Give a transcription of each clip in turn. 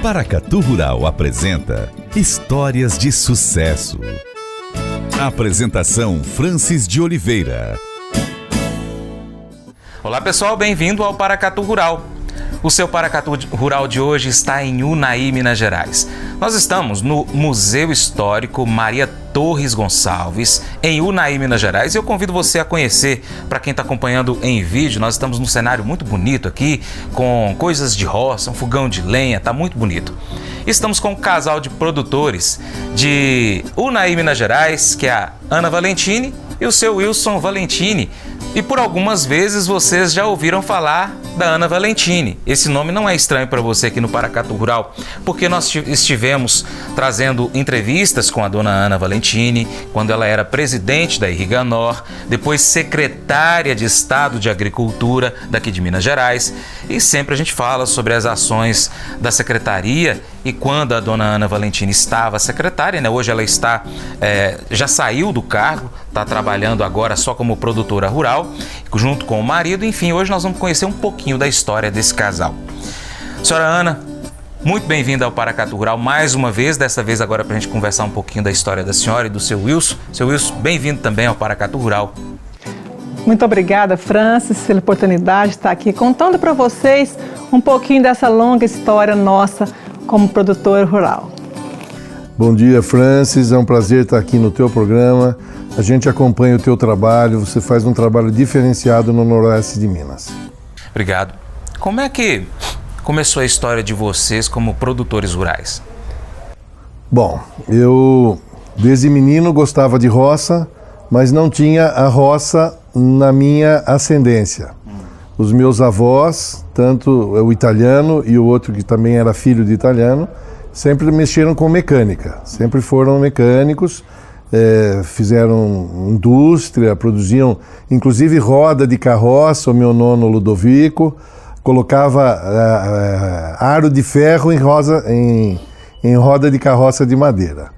Paracatu Rural apresenta Histórias de Sucesso. Apresentação Francis de Oliveira. Olá pessoal, bem-vindo ao Paracatu Rural. O seu Paracatu Rural de hoje está em Unai, Minas Gerais. Nós estamos no Museu Histórico Maria Torres Gonçalves, em Unai, Minas Gerais, e eu convido você a conhecer. Para quem está acompanhando em vídeo, nós estamos num cenário muito bonito aqui, com coisas de roça, um fogão de lenha, tá muito bonito. Estamos com um casal de produtores de Unai, Minas Gerais, que é a Ana Valentini e o seu Wilson Valentini. E por algumas vezes vocês já ouviram falar da Ana Valentini. Esse nome não é estranho para você aqui no Paracatu Rural, porque nós estivemos trazendo entrevistas com a dona Ana Valentini, quando ela era presidente da Irriganor, depois secretária de Estado de Agricultura daqui de Minas Gerais, e sempre a gente fala sobre as ações da secretaria. E quando a dona Ana Valentini estava secretária, né, hoje ela está, já saiu do cargo, está trabalhando agora só como produtora rural, junto com o marido. Enfim, hoje nós vamos conhecer um pouquinho da história desse casal. Senhora Ana, muito bem-vinda ao Paracatu Rural mais uma vez, dessa vez agora para a gente conversar um pouquinho da história da senhora e do seu Wilson. Seu Wilson, bem-vindo também ao Paracatu Rural. Muito obrigada, Francis, pela oportunidade de estar aqui contando para vocês um pouquinho dessa longa história nossa como produtor rural. Bom dia, Francis, é um prazer estar aqui no teu programa. A gente acompanha o teu trabalho, você faz um trabalho diferenciado no Noroeste de Minas. Obrigado. Como é que começou a história de vocês como produtores rurais? Bom, eu desde menino gostava de roça, mas não tinha a roça na minha ascendência. Os meus avós, tanto o italiano e o outro que também era filho de italiano, sempre mexeram com mecânica, sempre foram mecânicos, fizeram indústria, produziam inclusive roda de carroça. O meu nono Ludovico colocava aro de ferro em roda de carroça de madeira.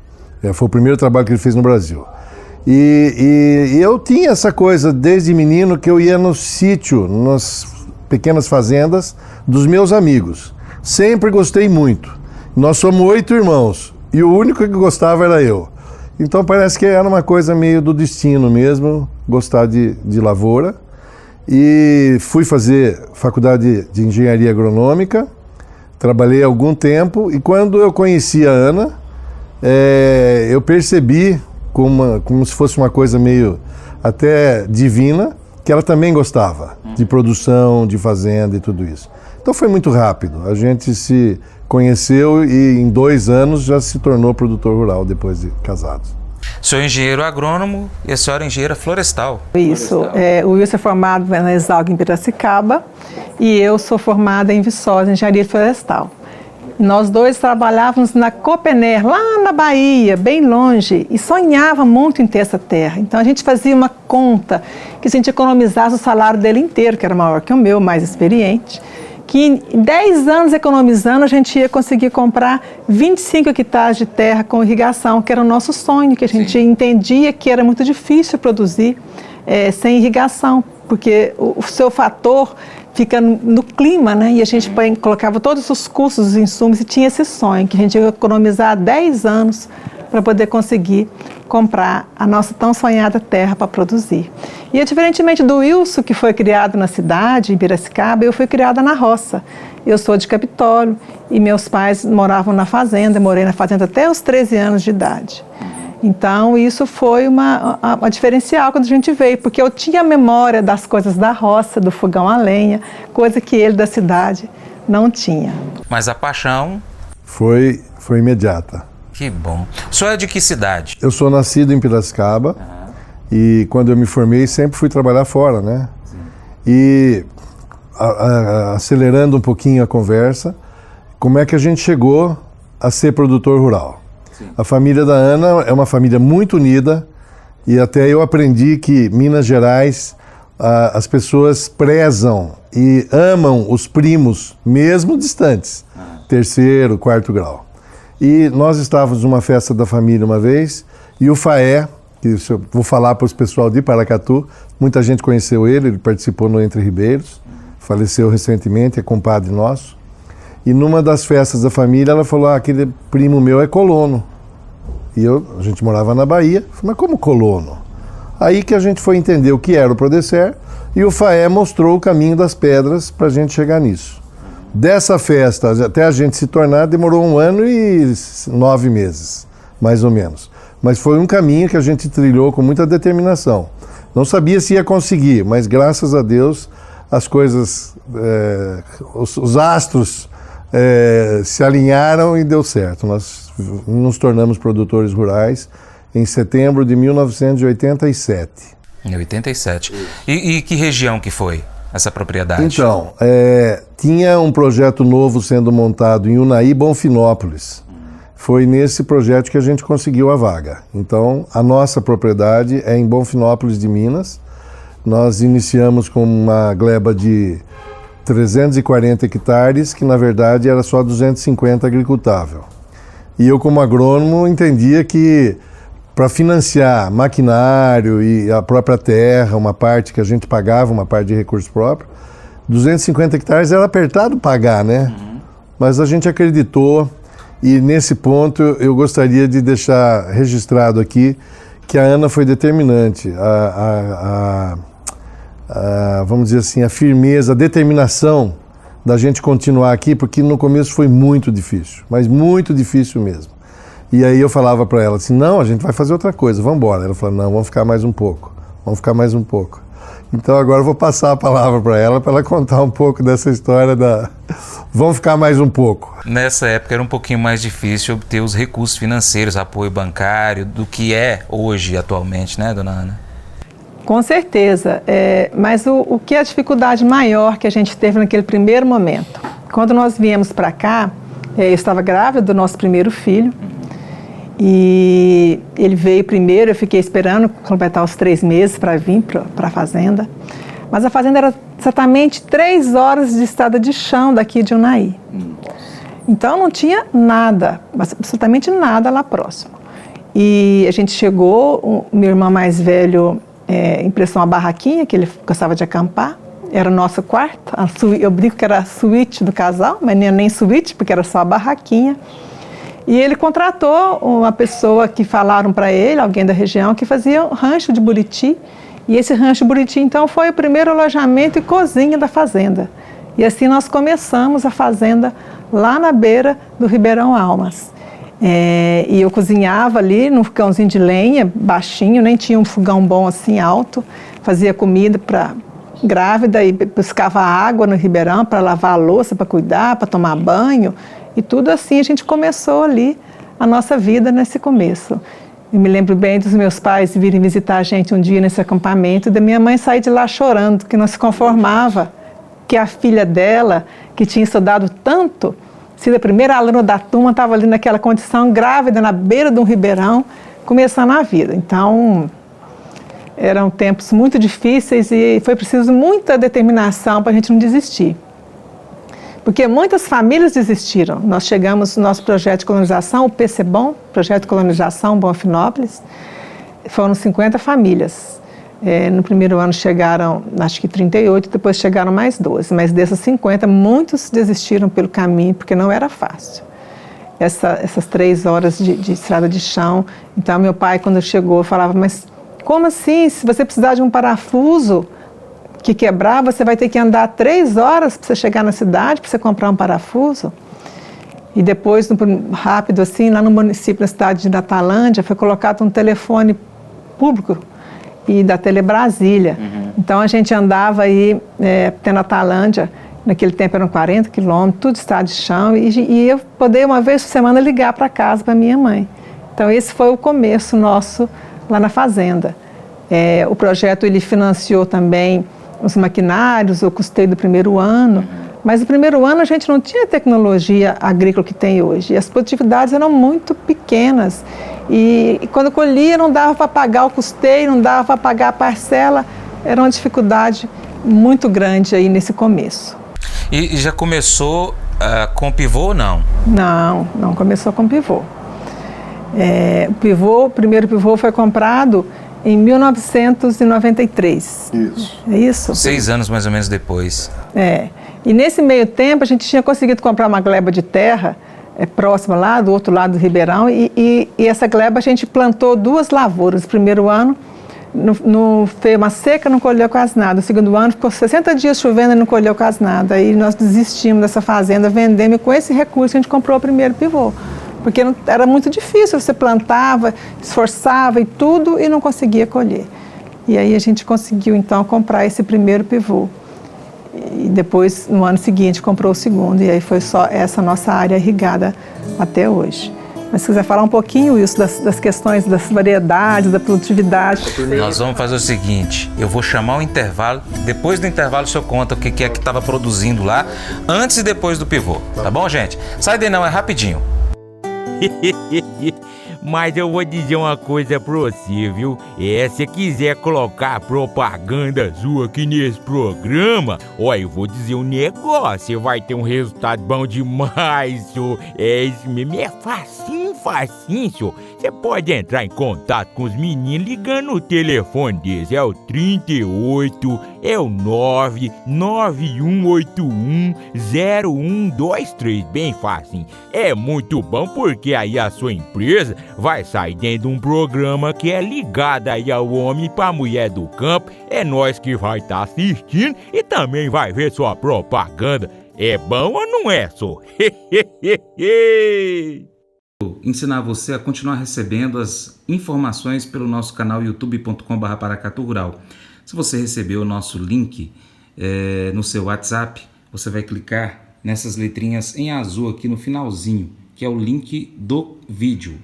Foi o primeiro trabalho que ele fez no Brasil. E eu tinha essa coisa desde menino, que eu ia no sítio, nas pequenas fazendas dos meus amigos. Sempre gostei muito. Nós somos 8 irmãos e o único que gostava era eu. Então parece que era uma coisa meio do destino mesmo, gostar de lavoura. E fui fazer faculdade de engenharia agronômica, trabalhei algum tempo, e quando eu conheci a Ana, eu percebi como se fosse uma coisa meio até divina, que ela também gostava de produção, de fazenda e tudo isso. Então foi muito rápido, a gente se conheceu e em 2 anos já se tornou produtor rural depois de casados. O senhor é engenheiro agrônomo e a senhora é engenheira florestal. Isso, o Wilson é formado na Exalc em Piracicaba e eu sou formada em Viçosa, engenharia florestal. Nós dois trabalhávamos na Copener, lá na Bahia, bem longe, e sonhava muito em ter essa terra. Então a gente fazia uma conta que se a gente economizasse o salário dele inteiro, que era maior que o meu, mais experiente, que em 10 anos economizando a gente ia conseguir comprar 25 hectares de terra com irrigação, que era o nosso sonho, que a gente entendia que era muito difícil produzir sem irrigação, porque o seu fator fica no clima, né? E a gente colocava todos os custos, os insumos, e tinha esse sonho, que a gente ia economizar 10 anos para poder conseguir comprar a nossa tão sonhada terra para produzir. E diferentemente do Wilson, que foi criado na cidade, em Piracicaba, eu fui criada na roça. Eu sou de Capitólio e meus pais moravam na fazenda, morei na fazenda até os 13 anos de idade. Então, isso foi uma diferencial quando a gente veio, porque eu tinha memória das coisas da roça, do fogão a lenha, coisa que ele da cidade não tinha. Mas a paixão... Foi imediata. Que bom. O senhor é de que cidade? Eu sou nascido em Piracicaba e quando eu me formei sempre fui trabalhar fora, né? Sim. E acelerando um pouquinho a conversa, como é que a gente chegou a ser produtor rural? A família da Ana é uma família muito unida e até eu aprendi que Minas Gerais, as pessoas prezam e amam os primos, mesmo distantes, 3º, 4º grau. E nós estávamos numa festa da família uma vez e o Faé, que eu vou falar para os pessoal de Paracatu, muita gente conheceu ele participou no Entre Ribeiros, faleceu recentemente, é compadre nosso. E numa das festas da família, ela falou, aquele primo meu é colono. E a gente morava na Bahia. Falei, mas como colono? Aí que a gente foi entender o que era o Prodecer, e o Faé mostrou o caminho das pedras para a gente chegar nisso. Dessa festa até a gente se tornar, demorou 1 ano e 9 meses, mais ou menos. Mas foi um caminho que a gente trilhou com muita determinação. Não sabia se ia conseguir, mas graças a Deus as coisas, os astros se alinharam e deu certo. Nós nos tornamos produtores rurais em setembro de 1987. Em 87. E que região que foi essa propriedade? Então, tinha um projeto novo sendo montado em Unai, Bonfinópolis. Foi nesse projeto que a gente conseguiu a vaga. Então, a nossa propriedade é em Bonfinópolis de Minas. Nós iniciamos com uma gleba de 340 hectares, que na verdade era só 250 agricultável. E eu, como agrônomo, entendia que para financiar maquinário e a própria terra, uma parte que a gente pagava, uma parte de recurso próprio, 250 hectares era apertado pagar, né? Mas a gente acreditou, e nesse ponto eu gostaria de deixar registrado aqui que a Ana foi determinante, vamos dizer assim, a firmeza, a determinação da gente continuar aqui, porque no começo foi muito difícil, mas muito difícil mesmo. E aí eu falava para ela assim, não, a gente vai fazer outra coisa, vamos embora. Ela falou, não, vamos ficar mais um pouco. Então agora eu vou passar a palavra para ela contar um pouco dessa história vamos ficar mais um pouco. Nessa época era um pouquinho mais difícil obter os recursos financeiros, apoio bancário, do que é hoje, atualmente, né, dona Ana? Com certeza, mas o que é a dificuldade maior que a gente teve naquele primeiro momento? Quando nós viemos para cá, eu estava grávida do nosso primeiro filho, e ele veio primeiro, eu fiquei esperando completar os 3 meses para vir para a fazenda. Mas a fazenda era exatamente 3 horas de estrada de chão daqui de Unai. Então não tinha nada, absolutamente nada lá próximo. E a gente chegou, o meu irmão mais velho emprestou uma barraquinha, que ele gostava de acampar. Era o nosso quarto, eu brinco que era a suíte do casal, mas nem suíte, porque era só a barraquinha. E ele contratou uma pessoa que falaram para ele, alguém da região, que fazia um rancho de buriti. E esse rancho de buriti, então, foi o primeiro alojamento e cozinha da fazenda. E assim nós começamos a fazenda lá na beira do Ribeirão Almas. E eu cozinhava ali num fogãozinho de lenha, baixinho, nem tinha um fogão bom assim, alto. Fazia comida para grávida e buscava água no Ribeirão para lavar a louça, para cuidar, para tomar banho. E tudo assim a gente começou ali a nossa vida nesse começo. Eu me lembro bem dos meus pais virem visitar a gente um dia nesse acampamento, e da minha mãe sair de lá chorando, que não se conformava que a filha dela, que tinha estudado tanto, sido a primeira aluna da turma, estava ali naquela condição, grávida, na beira de um ribeirão, começando a vida. Então, eram tempos muito difíceis e foi preciso muita determinação para a gente não desistir. Porque muitas famílias desistiram. Nós chegamos no nosso projeto de colonização, o PCBOM, Projeto de Colonização Bonfinópolis, foram 50 famílias. No primeiro ano chegaram, acho que 38, depois chegaram mais 12. Mas dessas 50, muitos desistiram pelo caminho, porque não era fácil. Essas 3 horas de estrada de chão. Então, meu pai, quando chegou, falava, mas como assim? Se você precisar de um parafuso que quebrar, você vai ter que andar 3 horas para você chegar na cidade, para você comprar um parafuso. E depois, rápido assim, lá no município, na cidade de Natalândia, foi colocado um telefone público e da Telebrasília. Então a gente andava aí até Natalândia, naquele tempo eram 40 quilômetros, tudo estrada de chão, e eu podia uma vez por semana ligar para casa para minha mãe. Então esse foi o começo nosso lá na fazenda. O projeto ele financiou também os maquinários, o custeio do primeiro ano, mas no primeiro ano a gente não tinha a tecnologia agrícola que tem hoje, e as produtividades eram muito pequenas, e quando colhia não dava para pagar o custeio, não dava para pagar a parcela, era uma dificuldade muito grande aí nesse começo. E já começou com pivô ou não? Não começou com pivô. O primeiro pivô foi comprado em 1993. Isso. É isso? 6 anos mais ou menos depois. E nesse meio tempo a gente tinha conseguido comprar uma gleba de terra próxima lá, do outro lado do Ribeirão, e essa gleba a gente plantou 2 lavouras. No primeiro ano, foi uma seca, não colheu quase nada. No segundo ano, ficou 60 dias chovendo e não colheu quase nada. Aí nós desistimos dessa fazenda, vendemos, e com esse recurso a gente comprou o primeiro pivô. Porque era muito difícil, você plantava, esforçava e tudo e não conseguia colher. E aí a gente conseguiu então comprar esse primeiro pivô. E depois, no ano seguinte, comprou o segundo. E aí foi só essa nossa área irrigada até hoje. Mas se quiser falar um pouquinho, Wilson, das questões das variedades, da produtividade. Nós vamos fazer o seguinte, eu vou chamar o intervalo, depois do intervalo o senhor conta o que é que estava produzindo lá, antes e depois do pivô, tá bom, gente? Sai daí não, é rapidinho. Mas eu vou dizer uma coisa pra você, viu? Se quiser colocar propaganda sua aqui nesse programa, eu vou dizer um negócio, você vai ter um resultado bom demais, senhor. Isso mesmo, é facinho, senhor. Você pode entrar em contato com os meninos ligando o telefone deles, é o 38, é o 991810123, bem facinho. É muito bom porque aí a sua empresa vai sair dentro de um programa que é ligado aí ao homem pra mulher do campo. É nós que vai estar assistindo e também vai ver sua propaganda. É bom ou não é, só? Ensinar você a continuar recebendo as informações pelo nosso canal youtube.com/Paracatu Rural. Se você recebeu o nosso link no seu WhatsApp, você vai clicar nessas letrinhas em azul aqui no finalzinho, que é o link do vídeo.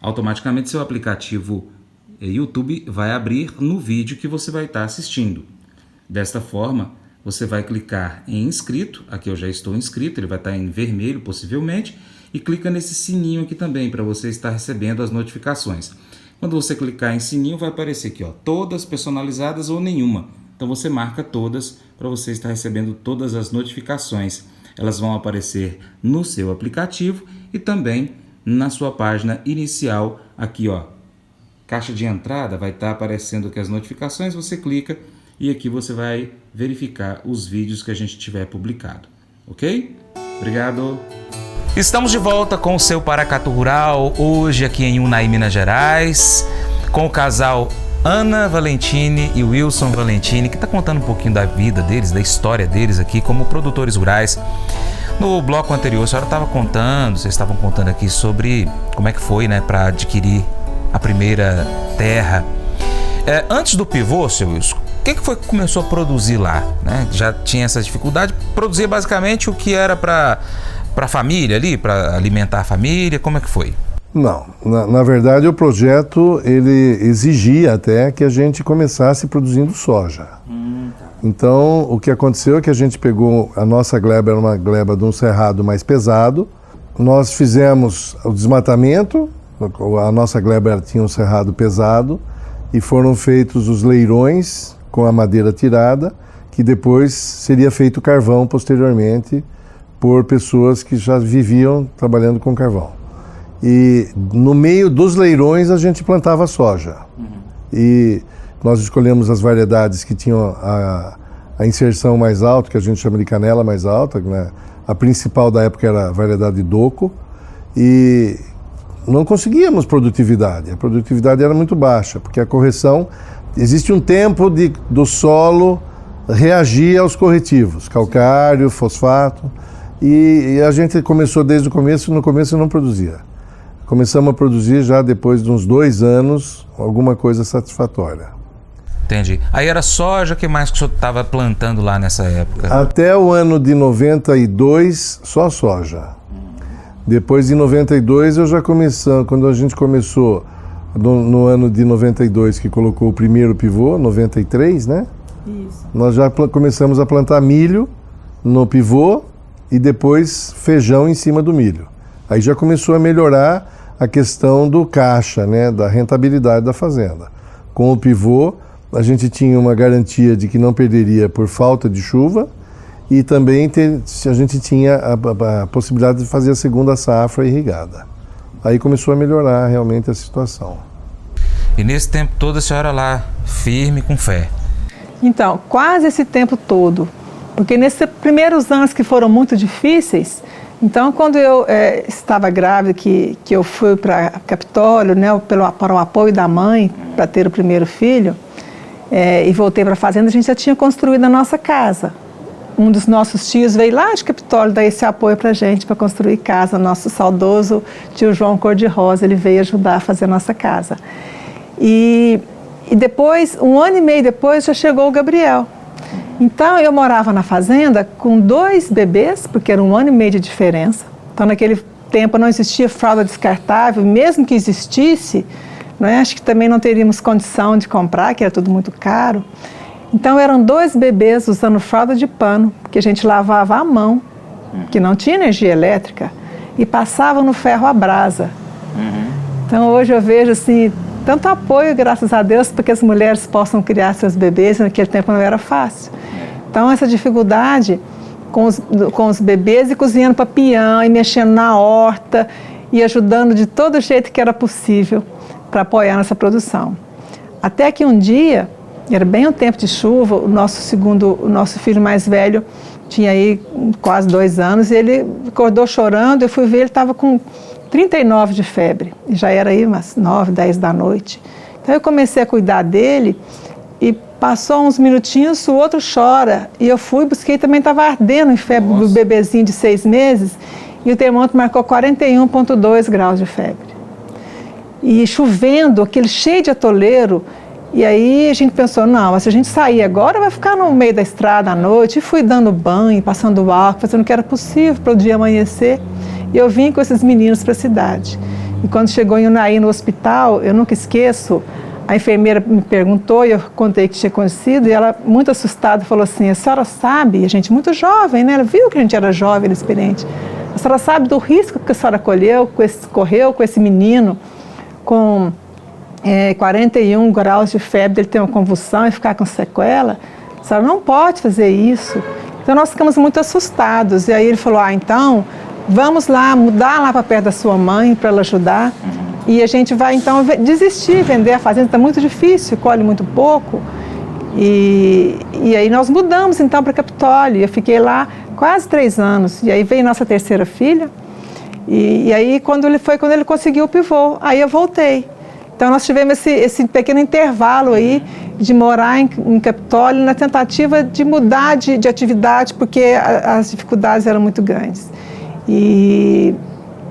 Automaticamente seu aplicativo YouTube vai abrir no vídeo que você vai estar assistindo. Desta forma, você vai clicar em inscrito, aqui eu já estou inscrito, ele vai estar em vermelho possivelmente, e clica nesse sininho aqui também para você estar recebendo as notificações. Quando você clicar em sininho vai aparecer aqui, todas personalizadas ou nenhuma. Então você marca todas para você estar recebendo todas as notificações. Elas vão aparecer no seu aplicativo e também na sua página inicial, aqui caixa de entrada, vai estar aparecendo aqui as notificações, você clica e aqui você vai verificar os vídeos que a gente tiver publicado, ok? Obrigado! Estamos de volta com o seu Paracatu Rural, hoje aqui em Unai, Minas Gerais, com o casal Ana Valentini e Wilson Valentini, que está contando um pouquinho da vida deles, da história deles aqui como produtores rurais. No bloco anterior, a senhora estava contando, vocês estavam contando aqui sobre como é que foi, né, para adquirir a primeira terra. Antes do pivô, seu Wilson, o que foi que começou a produzir lá? Né? Já tinha essa dificuldade, produzir basicamente o que era para a família ali, para alimentar a família, como é que foi? Não, na verdade o projeto ele exigia até que a gente começasse produzindo soja. Então o que aconteceu é que a gente pegou, a nossa gleba era uma gleba de um cerrado mais pesado, nós fizemos o desmatamento, a nossa gleba tinha um cerrado pesado e foram feitos os leirões com a madeira tirada, que depois seria feito carvão posteriormente por pessoas que já viviam trabalhando com carvão. E no meio dos leirões a gente plantava soja. E nós escolhemos as variedades que tinham a inserção mais alta, que a gente chama de canela mais alta, né? A principal da época era a variedade Doco, e não conseguíamos produtividade. A produtividade era muito baixa, porque a correção, existe um tempo do solo reagir aos corretivos, calcário, fosfato, e a gente começou desde o começo, no começo não produzia. Começamos a produzir já depois de uns 2 anos, alguma coisa satisfatória. Entendi. Aí era soja, o que mais que o senhor estava plantando lá nessa época? Até o ano de 92, só soja. Depois de 92 eu já comecei, quando a gente começou no ano de 92, que colocou o primeiro pivô, 93, né? Isso. Nós já começamos a plantar milho no pivô e depois feijão em cima do milho. Aí já começou a melhorar a questão do caixa, né, da rentabilidade da fazenda. Com o pivô, a gente tinha uma garantia de que não perderia por falta de chuva e também a gente tinha a possibilidade de fazer a segunda safra irrigada. Aí começou a melhorar realmente a situação. E nesse tempo todo a senhora lá, firme, com fé? Então, quase esse tempo todo, Porque nesses primeiros anos que foram muito difíceis, então quando eu estava grávida, que eu fui para Capitólio, né, para o apoio da mãe, para ter o primeiro filho, e voltei para a fazenda, a gente já tinha construído a nossa casa. Um dos nossos tios veio lá de Capitólio dar esse apoio para a gente, para construir casa. O nosso saudoso tio João Cor-de-Rosa, ele veio ajudar a fazer a nossa casa. E depois, 1 ano e meio depois, já chegou o Gabriel. Então, eu morava na fazenda com 2 bebês, porque era 1 ano e meio de diferença. Então, naquele tempo não existia fralda descartável, mesmo que existisse, acho que também não teríamos condição de comprar, que era tudo muito caro. Então, eram 2 bebês usando fralda de pano, que a gente lavava à mão, que não tinha energia elétrica, e passava no ferro à brasa. Então, hoje eu vejo assim, tanto apoio, graças a Deus, para que as mulheres possam criar seus bebês, naquele tempo não era fácil. Então, essa dificuldade com os bebês e cozinhando para peão, e mexendo na horta, e ajudando de todo jeito que era possível para apoiar nessa produção. Até que um dia, era bem o tempo de chuva, o nosso filho mais velho tinha aí quase 2 anos, e ele acordou chorando, eu fui ver, ele estava com 39 de febre, e já era aí umas 9, 10 da noite. Então eu comecei a cuidar dele, e passou uns minutinhos, o outro chora, e eu fui, busquei, também estava ardendo em febre, do bebezinho de 6 meses, e o termômetro marcou 41,2 graus de febre. E chovendo, aquele cheio de atoleiro. E aí a gente pensou, não, mas se a gente sair agora, vai ficar no meio da estrada à noite. E fui dando banho, passando álcool, fazendo o que era possível para o dia amanhecer. E eu vim com esses meninos para a cidade. E quando chegou em Unai, no hospital, eu nunca esqueço, a enfermeira me perguntou, e eu contei que tinha conhecido, e ela, muito assustada, falou assim, a senhora sabe, e a gente muito jovem, né? Ela viu que a gente era jovem, inexperiente. A senhora sabe do risco que a senhora correu com esse menino, com 41 graus de febre, ele ter uma convulsão e ficar com sequela? A senhora não pode fazer isso. Então nós ficamos muito assustados. E aí ele falou, então, vamos lá, mudar lá para perto da sua mãe para ela ajudar. E a gente vai então desistir, vender a fazenda, está muito difícil, colhe muito pouco. E aí nós mudamos então para Capitólio. Eu fiquei lá quase 3 anos. E aí veio nossa 3ª filha. E aí quando ele conseguiu o pivô, aí eu voltei. Então nós tivemos esse pequeno intervalo aí de morar em Capitólio na tentativa de mudar de atividade, porque as dificuldades eram muito grandes. E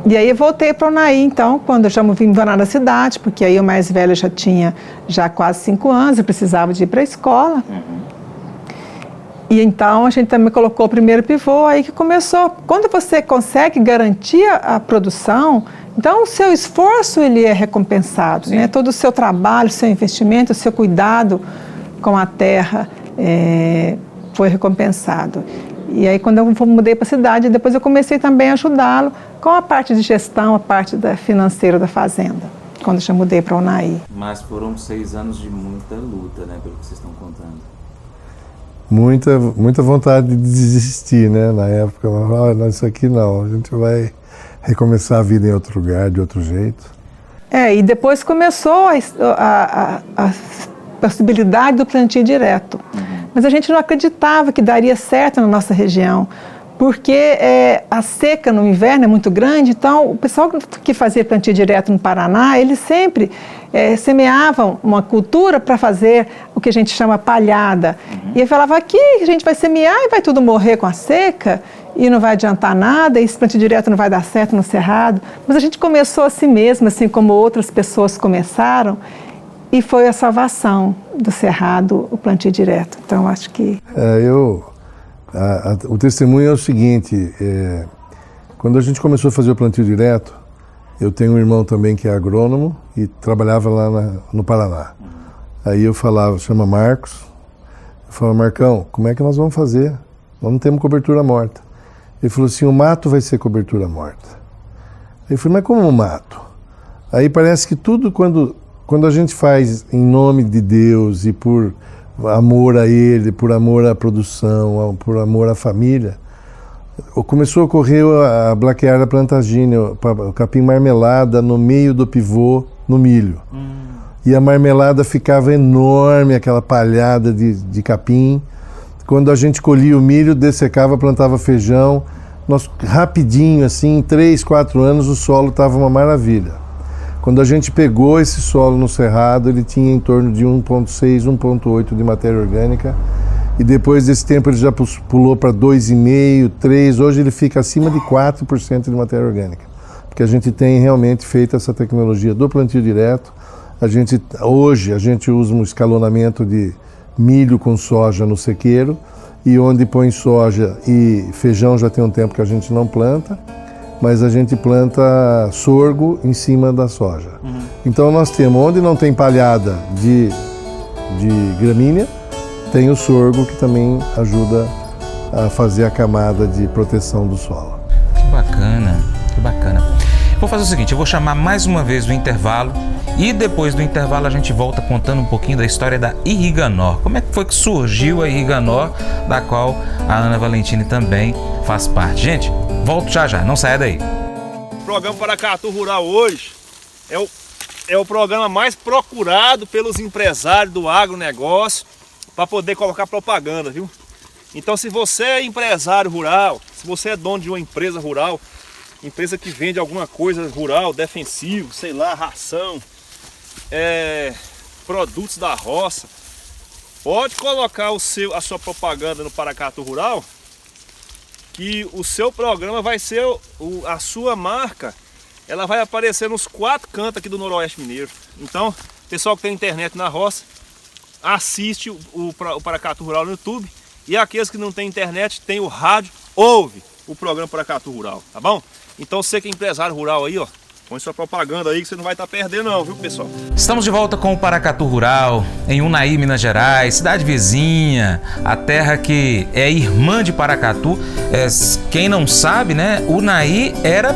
aí eu voltei para o Unai, então, quando eu já vim morar na cidade, porque aí o mais velho já tinha quase 5 anos, eu precisava de ir para a escola. E então a gente também colocou o primeiro pivô, aí que começou. Quando você consegue garantir a produção, então o seu esforço ele é recompensado, né? Todo o seu trabalho, o seu investimento, o seu cuidado com a terra foi recompensado. E aí quando eu mudei para a cidade, depois eu comecei também a ajudá-lo com a parte de gestão, a parte financeira da fazenda, quando eu já mudei para o Unai. Mas foram 6 anos de muita luta, né, pelo que vocês estão contando. Muita vontade de desistir, né, na época. Mas, não, isso aqui não, a gente vai recomeçar a vida em outro lugar, de outro jeito. E depois começou a possibilidade do plantio direto. Mas a gente não acreditava que daria certo na nossa região, porque a seca no inverno é muito grande, então o pessoal que fazia plantio direto no Paraná, eles sempre semeavam uma cultura para fazer o que a gente chama palhada. E ele falava, aqui a gente vai semear e vai tudo morrer com a seca, e não vai adiantar nada, e esse plantio direto não vai dar certo no cerrado. Mas a gente começou assim mesmo, assim como outras pessoas começaram, e foi a salvação do cerrado, o plantio direto. Então, acho que... o testemunho é o seguinte, quando a gente começou a fazer o plantio direto, eu tenho um irmão também que é agrônomo e trabalhava lá no Paraná. Aí eu falava, chama Marcos, eu falava, Marcão, como é que nós vamos fazer? Nós não temos cobertura morta. Ele falou assim, o mato vai ser cobertura morta. Eu falei, mas como o mato? Aí parece que tudo quando a gente faz em nome de Deus e por amor a Ele, por amor à produção, por amor à família, começou a ocorrer a Blaquiária plantagínea, o capim marmelada no meio do pivô, no milho. E a marmelada ficava enorme, aquela palhada de capim, Quando a gente colhia o milho, dessecava, plantava feijão. Nós, rapidinho, assim, em 3, 4 anos, o solo estava uma maravilha. Quando a gente pegou esse solo no Cerrado, ele tinha em torno de 1,6, 1,8 de matéria orgânica. E depois desse tempo ele já pulou para 2,5, 3. Hoje ele fica acima de 4% de matéria orgânica. Porque a gente tem realmente feito essa tecnologia do plantio direto. Hoje a gente usa um escalonamento de milho com soja no sequeiro. E onde põe soja e feijão já tem um tempo que a gente não planta. Mas a gente planta sorgo em cima da soja. Então nós temos, onde não tem palhada de gramínea, tem o sorgo que também ajuda a fazer a camada de proteção do solo. Que bacana, que bacana. Vou fazer o seguinte, eu vou chamar mais uma vez o intervalo e depois do intervalo a gente volta contando um pouquinho da história da Irriganor. Como é que foi que surgiu a Irriganor, da qual a Ana Valentini também faz parte. Gente, volto já, não saia daí. O programa Paracatu Rural hoje é o programa mais procurado pelos empresários do agronegócio para poder colocar propaganda, viu? Então, se você é empresário rural, se você é dono de uma empresa rural, empresa que vende alguma coisa rural, defensivo, sei lá, ração, produtos da roça, pode colocar a sua propaganda no Paracatu Rural, que o seu programa vai ser, a sua marca, ela vai aparecer nos 4 cantos aqui do Noroeste Mineiro. Então, pessoal que tem internet na roça, assiste o Paracatu Rural no YouTube, e aqueles que não têm internet, tem o rádio, ouve o programa Paracatu Rural, tá bom? Então você que é empresário rural aí, ó, põe sua propaganda aí que você não vai estar perdendo não, viu, pessoal? Estamos de volta com o Paracatu Rural, em Unaí, Minas Gerais, cidade vizinha, a terra que é irmã de Paracatu. Quem não sabe, né, Unaí era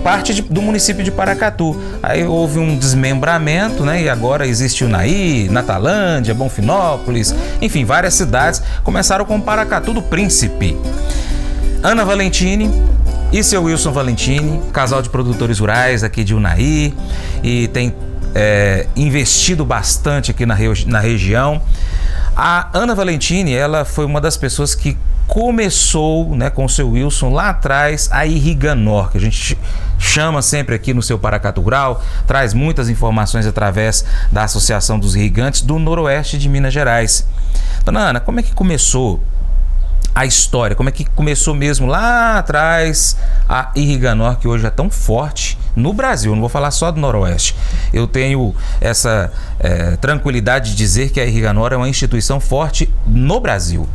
parte do município de Paracatu. Aí houve um desmembramento, né? E agora existe Unaí, Natalândia, Bonfinópolis, enfim, várias cidades começaram com Paracatu do Príncipe. Ana Valentini e seu Wilson Valentini, casal de produtores rurais aqui de Unaí, e tem investido bastante aqui na região. A Ana Valentini, ela foi uma das pessoas que começou, né, com o seu Wilson lá atrás a Irriganor, que a gente chama sempre aqui no seu Paracatu Rural, traz muitas informações através da Associação dos Irrigantes do Noroeste de Minas Gerais. Dona Ana, como é que começou a história? Como é que começou mesmo lá atrás a Irriganor, que hoje é tão forte no Brasil? Não vou falar só do Noroeste. Eu tenho essa tranquilidade de dizer que a Irriganor é uma instituição forte no Brasil.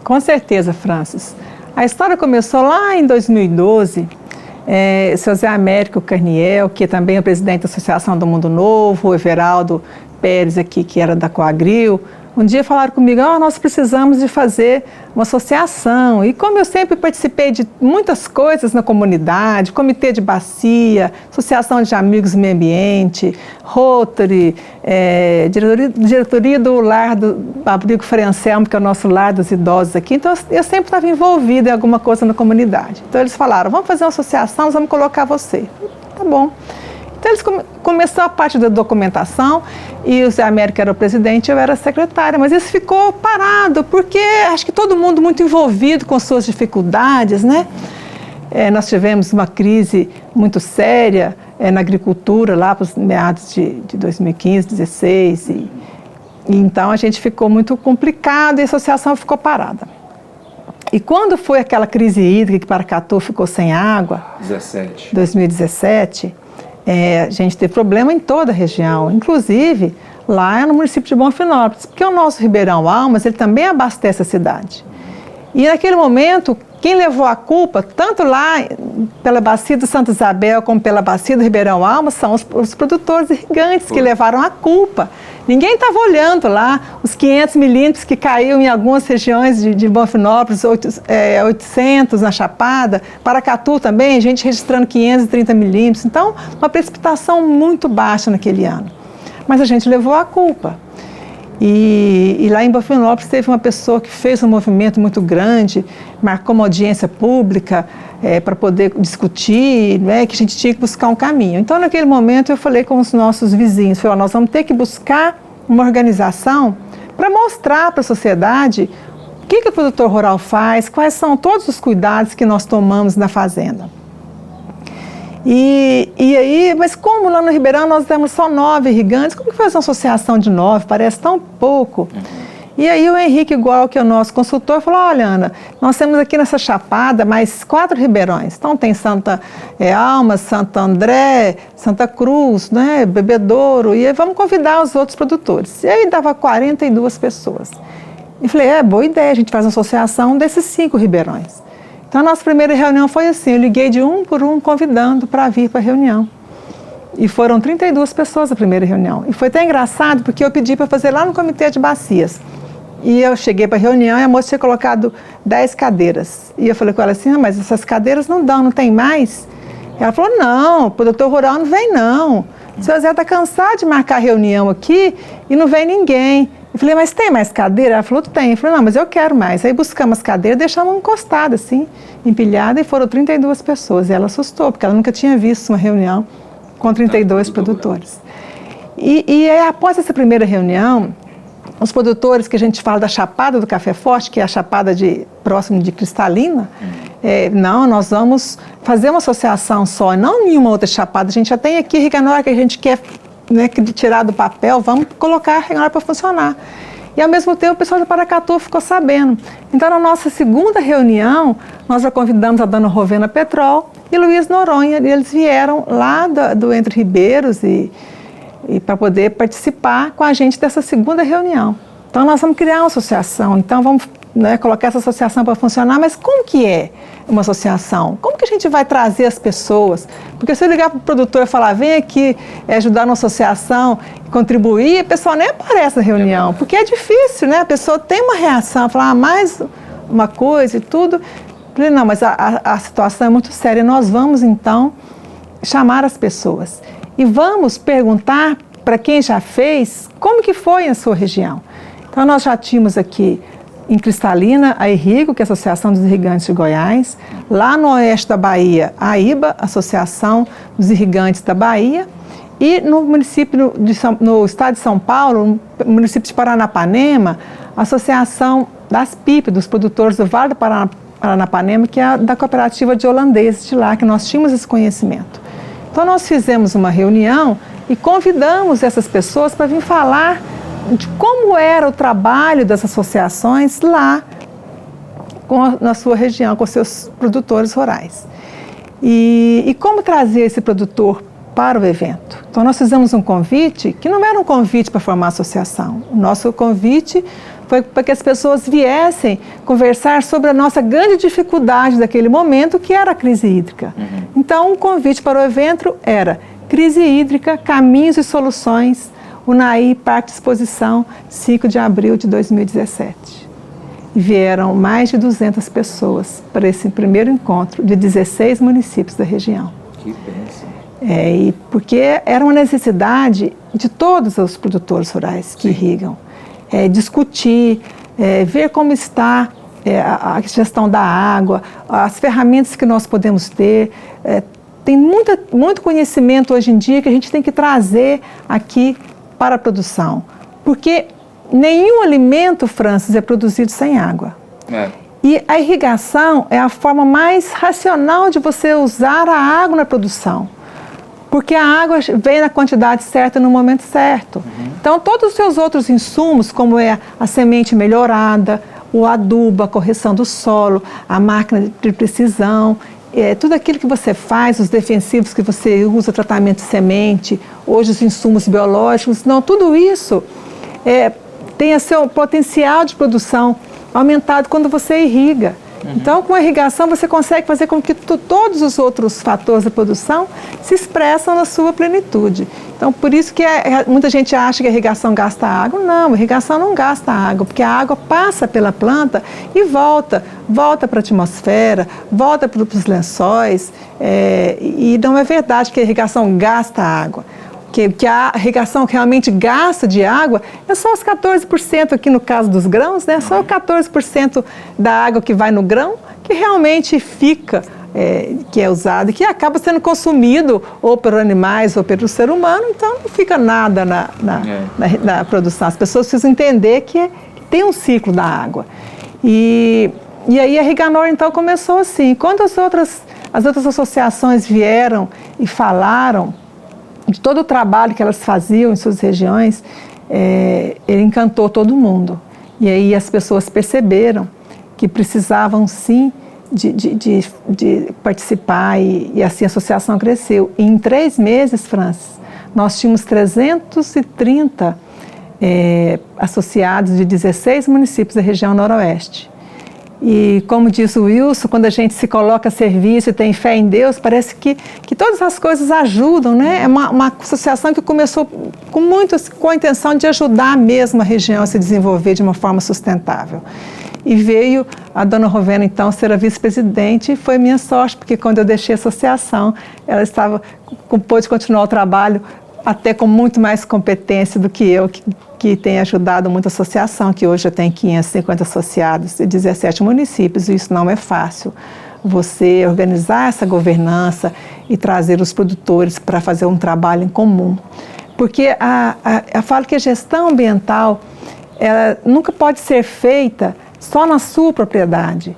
Com certeza, Francis. A história começou lá em 2012. Seu Zé Américo Carniel, que também é o presidente da Associação do Mundo Novo, o Everaldo Pérez aqui, que era da Coagril, um dia falaram comigo, nós precisamos de fazer uma associação. E como eu sempre participei de muitas coisas na comunidade, comitê de bacia, associação de amigos do meio ambiente, Rotary, diretoria do lar do Abrigo Frei Anselmo, que é o nosso lar dos idosos aqui. Então eu sempre estava envolvida em alguma coisa na comunidade. Então eles falaram, vamos fazer uma associação, nós vamos colocar você. Tá bom. Então eles começou a parte da documentação e o Zé Américo era o presidente, eu era a secretária, mas isso ficou parado, porque acho que todo mundo muito envolvido com suas dificuldades, né? Nós tivemos uma crise muito séria na agricultura lá para os meados de 2015, 2016, e então a gente ficou muito complicado e a associação ficou parada. E quando foi aquela crise hídrica que Paracatu ficou sem água, 2017, a gente teve problema em toda a região, inclusive lá no município de Bonfinópolis, porque o nosso Ribeirão Almas, ele também abastece a cidade. E naquele momento, quem levou a culpa, tanto lá pela bacia do Santa Isabel como pela bacia do Ribeirão Almas, são os produtores irrigantes que levaram a culpa. Ninguém estava olhando lá os 500 milímetros que caíram em algumas regiões de Bonfinópolis, 800 na Chapada, Paracatu também, a gente registrando 530 milímetros. Então, uma precipitação muito baixa naquele ano. Mas a gente levou a culpa. E lá em Bonfinópolis teve uma pessoa que fez um movimento muito grande, marcou uma audiência pública para poder discutir, né, que a gente tinha que buscar um caminho. Então, naquele momento, eu falei com os nossos vizinhos, falei, nós vamos ter que buscar uma organização para mostrar para a sociedade que o produtor rural faz, quais são todos os cuidados que nós tomamos na fazenda. E aí, mas como lá no Ribeirão nós temos só 9 irrigantes, como que faz uma associação de 9? Parece tão pouco. E aí o Henrique Igual, que é o nosso consultor, falou, olha, Ana, nós temos aqui nessa chapada mais 4 ribeirões. Então tem Santa Alma, Santo André, Santa Cruz, né, Bebedouro, e aí vamos convidar os outros produtores. E aí dava 42 pessoas. E falei, boa ideia, a gente faz uma associação desses 5 ribeirões. Então a nossa primeira reunião foi assim, eu liguei de um por um convidando para vir para a reunião. E foram 32 pessoas a primeira reunião. E foi até engraçado porque eu pedi para fazer lá no comitê de bacias. E eu cheguei para a reunião e a moça tinha colocado 10 cadeiras. E eu falei com ela assim, mas essas cadeiras não dão, não tem mais? Ela falou, não, o produtor rural não vem não. O seu Zé está cansado de marcar reunião aqui e não vem ninguém. Eu falei, mas tem mais cadeira? Ela falou, tem. Eu falei, não, mas eu quero mais. Aí buscamos as cadeiras, deixamos encostada assim, empilhada, e foram 32 pessoas. E ela assustou, porque ela nunca tinha visto uma reunião com 32 produtores. E aí, após essa primeira reunião, os produtores que a gente fala da Chapada do Café Forte, que é a chapada próximo de Cristalina, não, nós vamos fazer uma associação só, não nenhuma outra chapada. A gente já tem aqui Riganóia que a gente quer, né, tirar do papel, vamos colocar a Riganóia para funcionar. E ao mesmo tempo o pessoal de Paracatu ficou sabendo. Então na nossa segunda reunião, nós já convidamos a dona Rovena Petrol e Luiz Noronha, e eles vieram lá do Entre Ribeiros e para poder participar com a gente dessa segunda reunião. Então nós vamos criar uma associação, então vamos, né, colocar essa associação para funcionar, mas como que é uma associação? Como que a gente vai trazer as pessoas? Porque se eu ligar para o produtor e falar, vem aqui ajudar na associação, contribuir, a pessoa nem aparece na reunião, porque é difícil, né? A pessoa tem uma reação, falar mais uma coisa e tudo. Eu falei, não, mas a situação é muito séria, nós vamos então chamar as pessoas. E vamos perguntar para quem já fez como que foi a sua região. Então nós já tínhamos aqui em Cristalina a Irrigo, que é a Associação dos Irrigantes de Goiás, lá no oeste da Bahia, a IBA, Associação dos Irrigantes da Bahia, e no município no estado de São Paulo, no município de Paranapanema, a Associação das PIP, dos produtores do Vale do Paranapanema, que é da cooperativa de holandeses de lá, que nós tínhamos esse conhecimento. Então nós fizemos uma reunião e convidamos essas pessoas para vir falar de como era o trabalho das associações lá na sua região, com seus produtores rurais. E como trazer esse produtor para o evento. Então nós fizemos um convite, que não era um convite para formar associação. O nosso convite foi para que as pessoas viessem conversar sobre a nossa grande dificuldade daquele momento, que era a crise hídrica. Então, o convite para o evento era Crise Hídrica, Caminhos e Soluções, Unaí, Parque de Exposição, 5 de abril de 2017. E vieram mais de 200 pessoas para esse primeiro encontro de 16 municípios da região. Que bênção. E porque era uma necessidade de todos os produtores rurais que irrigam. Discutir, ver como está a gestão da água, as ferramentas que nós podemos ter. Tem muito conhecimento hoje em dia que a gente tem que trazer aqui para a produção. Porque nenhum alimento, Francis, é produzido sem água. E a irrigação é a forma mais racional de você usar a água na produção. Porque a água vem na quantidade certa no momento certo. Então, todos os seus outros insumos, como a semente melhorada, o adubo, a correção do solo, a máquina de precisão, tudo aquilo que você faz, os defensivos que você usa, tratamento de semente, hoje os insumos biológicos, não, tudo isso tem o seu potencial de produção aumentado quando você irriga. Então, com a irrigação, você consegue fazer com que todos os outros fatores da produção se expressam na sua plenitude. Então, por isso que muita gente acha que a irrigação gasta água. Não, a irrigação não gasta água, porque a água passa pela planta e volta para a atmosfera, volta para os lençóis. E não é verdade que a irrigação gasta água. Que a irrigação realmente gasta de água é só os 14% aqui no caso dos grãos, né? Só 14% da água que vai no grão que realmente fica, que é usado e que acaba sendo consumido ou por animais ou pelo ser humano, então não fica nada na produção. As pessoas precisam entender que tem um ciclo da água. E aí a Riganor então começou assim. Quando as outras associações vieram e falaram de todo o trabalho que elas faziam em suas regiões, ele encantou todo mundo. E aí as pessoas perceberam que precisavam sim de participar e assim a associação cresceu. E em 3 meses, Francis, nós tínhamos 330 associados de 16 municípios da região noroeste. E como diz o Wilson, quando a gente se coloca a serviço e tem fé em Deus, parece que todas as coisas ajudam, né? É uma associação que começou com a intenção de ajudar mesmo a região a se desenvolver de uma forma sustentável. E veio a dona Rovena, então, ser a vice-presidente, e foi minha sorte, porque quando eu deixei a associação, ela pôde continuar o trabalho até com muito mais competência do que eu, que tem ajudado muito a associação, que hoje já tem 550 associados e 17 municípios, e isso não é fácil. Você organizar essa governança e trazer os produtores para fazer um trabalho em comum. Porque eu falo que a gestão ambiental, ela nunca pode ser feita só na sua propriedade.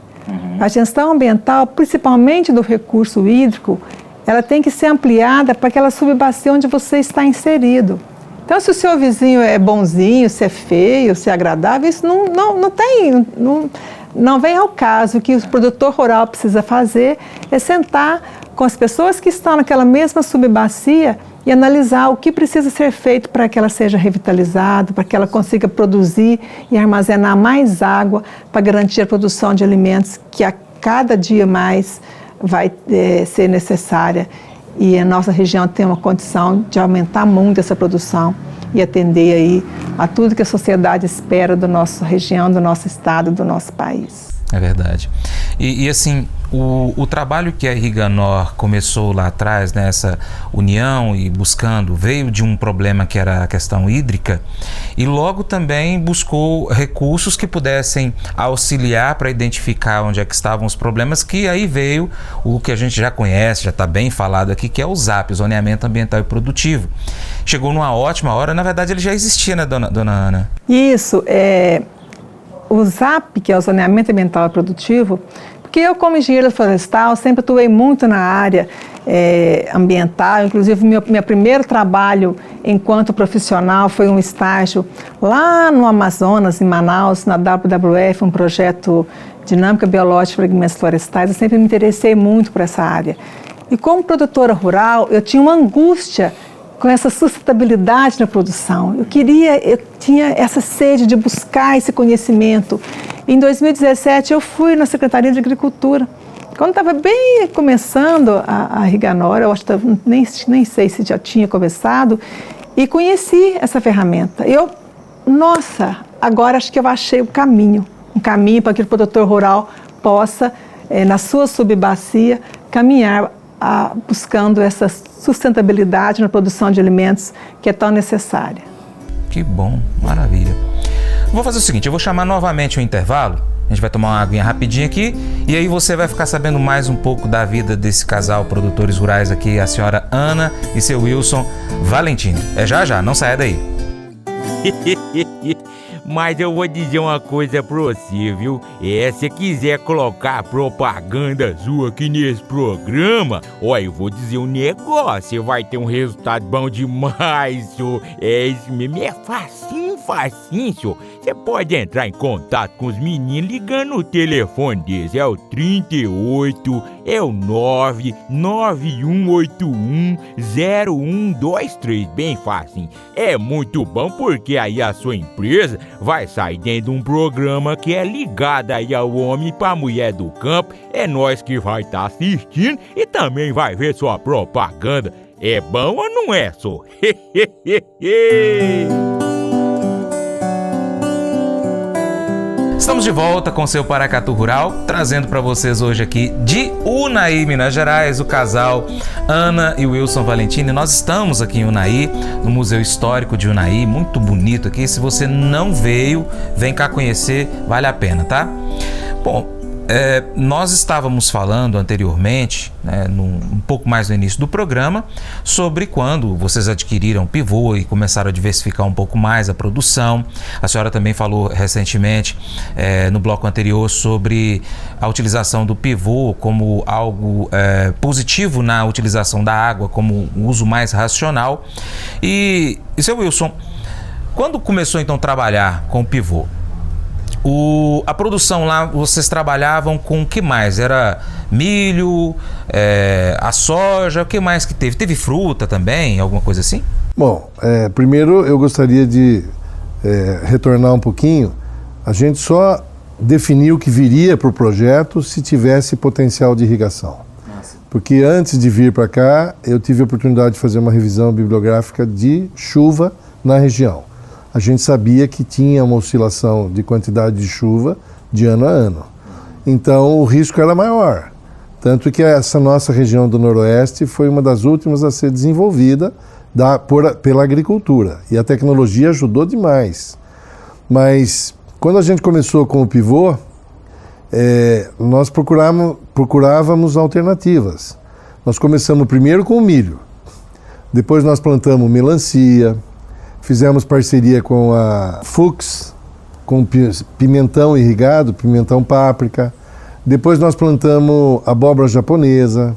A gestão ambiental, principalmente do recurso hídrico, ela tem que ser ampliada para aquela subbacia onde você está inserido. Então, se o seu vizinho é bonzinho, se é feio, se é agradável, isso não vem ao caso. O que o produtor rural precisa fazer é sentar com as pessoas que estão naquela mesma subbacia e analisar o que precisa ser feito para que ela seja revitalizada, para que ela consiga produzir e armazenar mais água para garantir a produção de alimentos que a cada dia mais vai ser necessária. E a nossa região tem uma condição de aumentar muito essa produção e atender aí a tudo que a sociedade espera da nossa região, do nosso estado, do nosso país. É verdade. E assim, o trabalho que a Riganor começou lá atrás, né, essa união e buscando, veio de um problema que era a questão hídrica e logo também buscou recursos que pudessem auxiliar para identificar onde é que estavam os problemas, que aí veio o que a gente já conhece, já está bem falado aqui, que é o ZAP, Zoneamento Ambiental e Produtivo. Chegou numa ótima hora, na verdade ele já existia, né, dona Ana? Isso, o ZAP, que é o Zoneamento Ambiental e Produtivo, porque eu, como engenheira florestal, sempre atuei muito na área ambiental. Inclusive, meu primeiro trabalho enquanto profissional foi um estágio lá no Amazonas, em Manaus, na WWF, um projeto Dinâmica Biológica de Fragmentos Florestais. Eu sempre me interessei muito por essa área. E como produtora rural, eu tinha uma angústia com essa sustentabilidade na produção. Eu tinha essa sede de buscar esse conhecimento. Em 2017, eu fui na Secretaria de Agricultura. Quando estava bem começando a Riganor, eu acho que nem sei se já tinha começado, e conheci essa ferramenta. Agora acho que eu achei um caminho para que o produtor rural possa, na sua subbacia, caminhar buscando essa sustentabilidade na produção de alimentos que é tão necessária. Que bom, maravilha. Vou fazer o seguinte, eu vou chamar novamente o intervalo, a gente vai tomar uma aguinha rapidinho aqui e aí você vai ficar sabendo mais um pouco da vida desse casal produtores rurais aqui, a senhora Ana e seu Wilson Valentini. É já, não saia daí. Mas eu vou dizer uma coisa pra você, viu? Se quiser colocar propaganda sua aqui nesse programa, eu vou dizer um negócio, você vai ter um resultado bom demais, senhor. Isso mesmo, é facinho, senhor. Você pode entrar em contato com os meninos ligando o telefone deles, é o 38, é o 991810123, bem fácil. É muito bom porque aí a sua empresa vai sair dentro de um programa que é ligado aí ao homem para a mulher do campo. É nós que vai estar assistindo e também vai ver sua propaganda. É bom ou não é, só? Estamos de volta com seu Paracatu Rural, trazendo para vocês hoje aqui de Unai, Minas Gerais, o casal Ana e Wilson Valentini. Nós estamos aqui em Unai, no Museu Histórico de Unai, muito bonito aqui. Se você não veio, vem cá conhecer, vale a pena, tá? Bom, Nós estávamos falando anteriormente, né, um pouco mais no início do programa, sobre quando vocês adquiriram pivô e começaram a diversificar um pouco mais a produção. A senhora também falou recentemente, no bloco anterior, sobre a utilização do pivô como algo positivo na utilização da água, como um uso mais racional. E seu Wilson, quando começou então a trabalhar com o pivô, a produção lá, vocês trabalhavam com o que mais? Era milho, a soja, o que mais que teve? Teve fruta também, alguma coisa assim? Bom, primeiro eu gostaria de retornar um pouquinho. A gente só definiu que viria para o projeto se tivesse potencial de irrigação. Porque antes de vir para cá, eu tive a oportunidade de fazer uma revisão bibliográfica de chuva na região. A gente sabia que tinha uma oscilação de quantidade de chuva de ano a ano. Então o risco era maior. Tanto que essa nossa região do Noroeste foi uma das últimas a ser desenvolvida pela agricultura. E a tecnologia ajudou demais. Mas quando a gente começou com o pivô, nós procurávamos alternativas. Nós começamos primeiro com o milho. Depois nós plantamos melancia. Fizemos parceria com a Fuchs, com pimentão irrigado, pimentão páprica. Depois nós plantamos abóbora japonesa.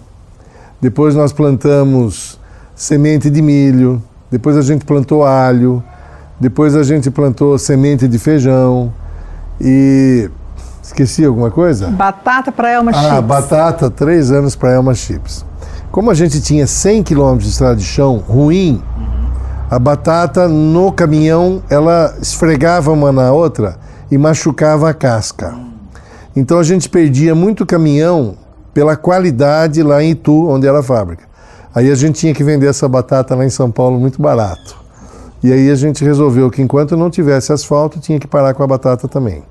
Depois nós plantamos semente de milho. Depois a gente plantou alho. Depois a gente plantou semente de feijão. E esqueci alguma coisa? Batata para Elma Chips. Batata, 3 anos para Elma Chips. Como a gente tinha 100 km de estrada de chão ruim, a batata no caminhão, ela esfregava uma na outra e machucava a casca. Então a gente perdia muito caminhão pela qualidade lá em Itu, onde era a fábrica. Aí a gente tinha que vender essa batata lá em São Paulo muito barato. E aí a gente resolveu que enquanto não tivesse asfalto, tinha que parar com a batata também.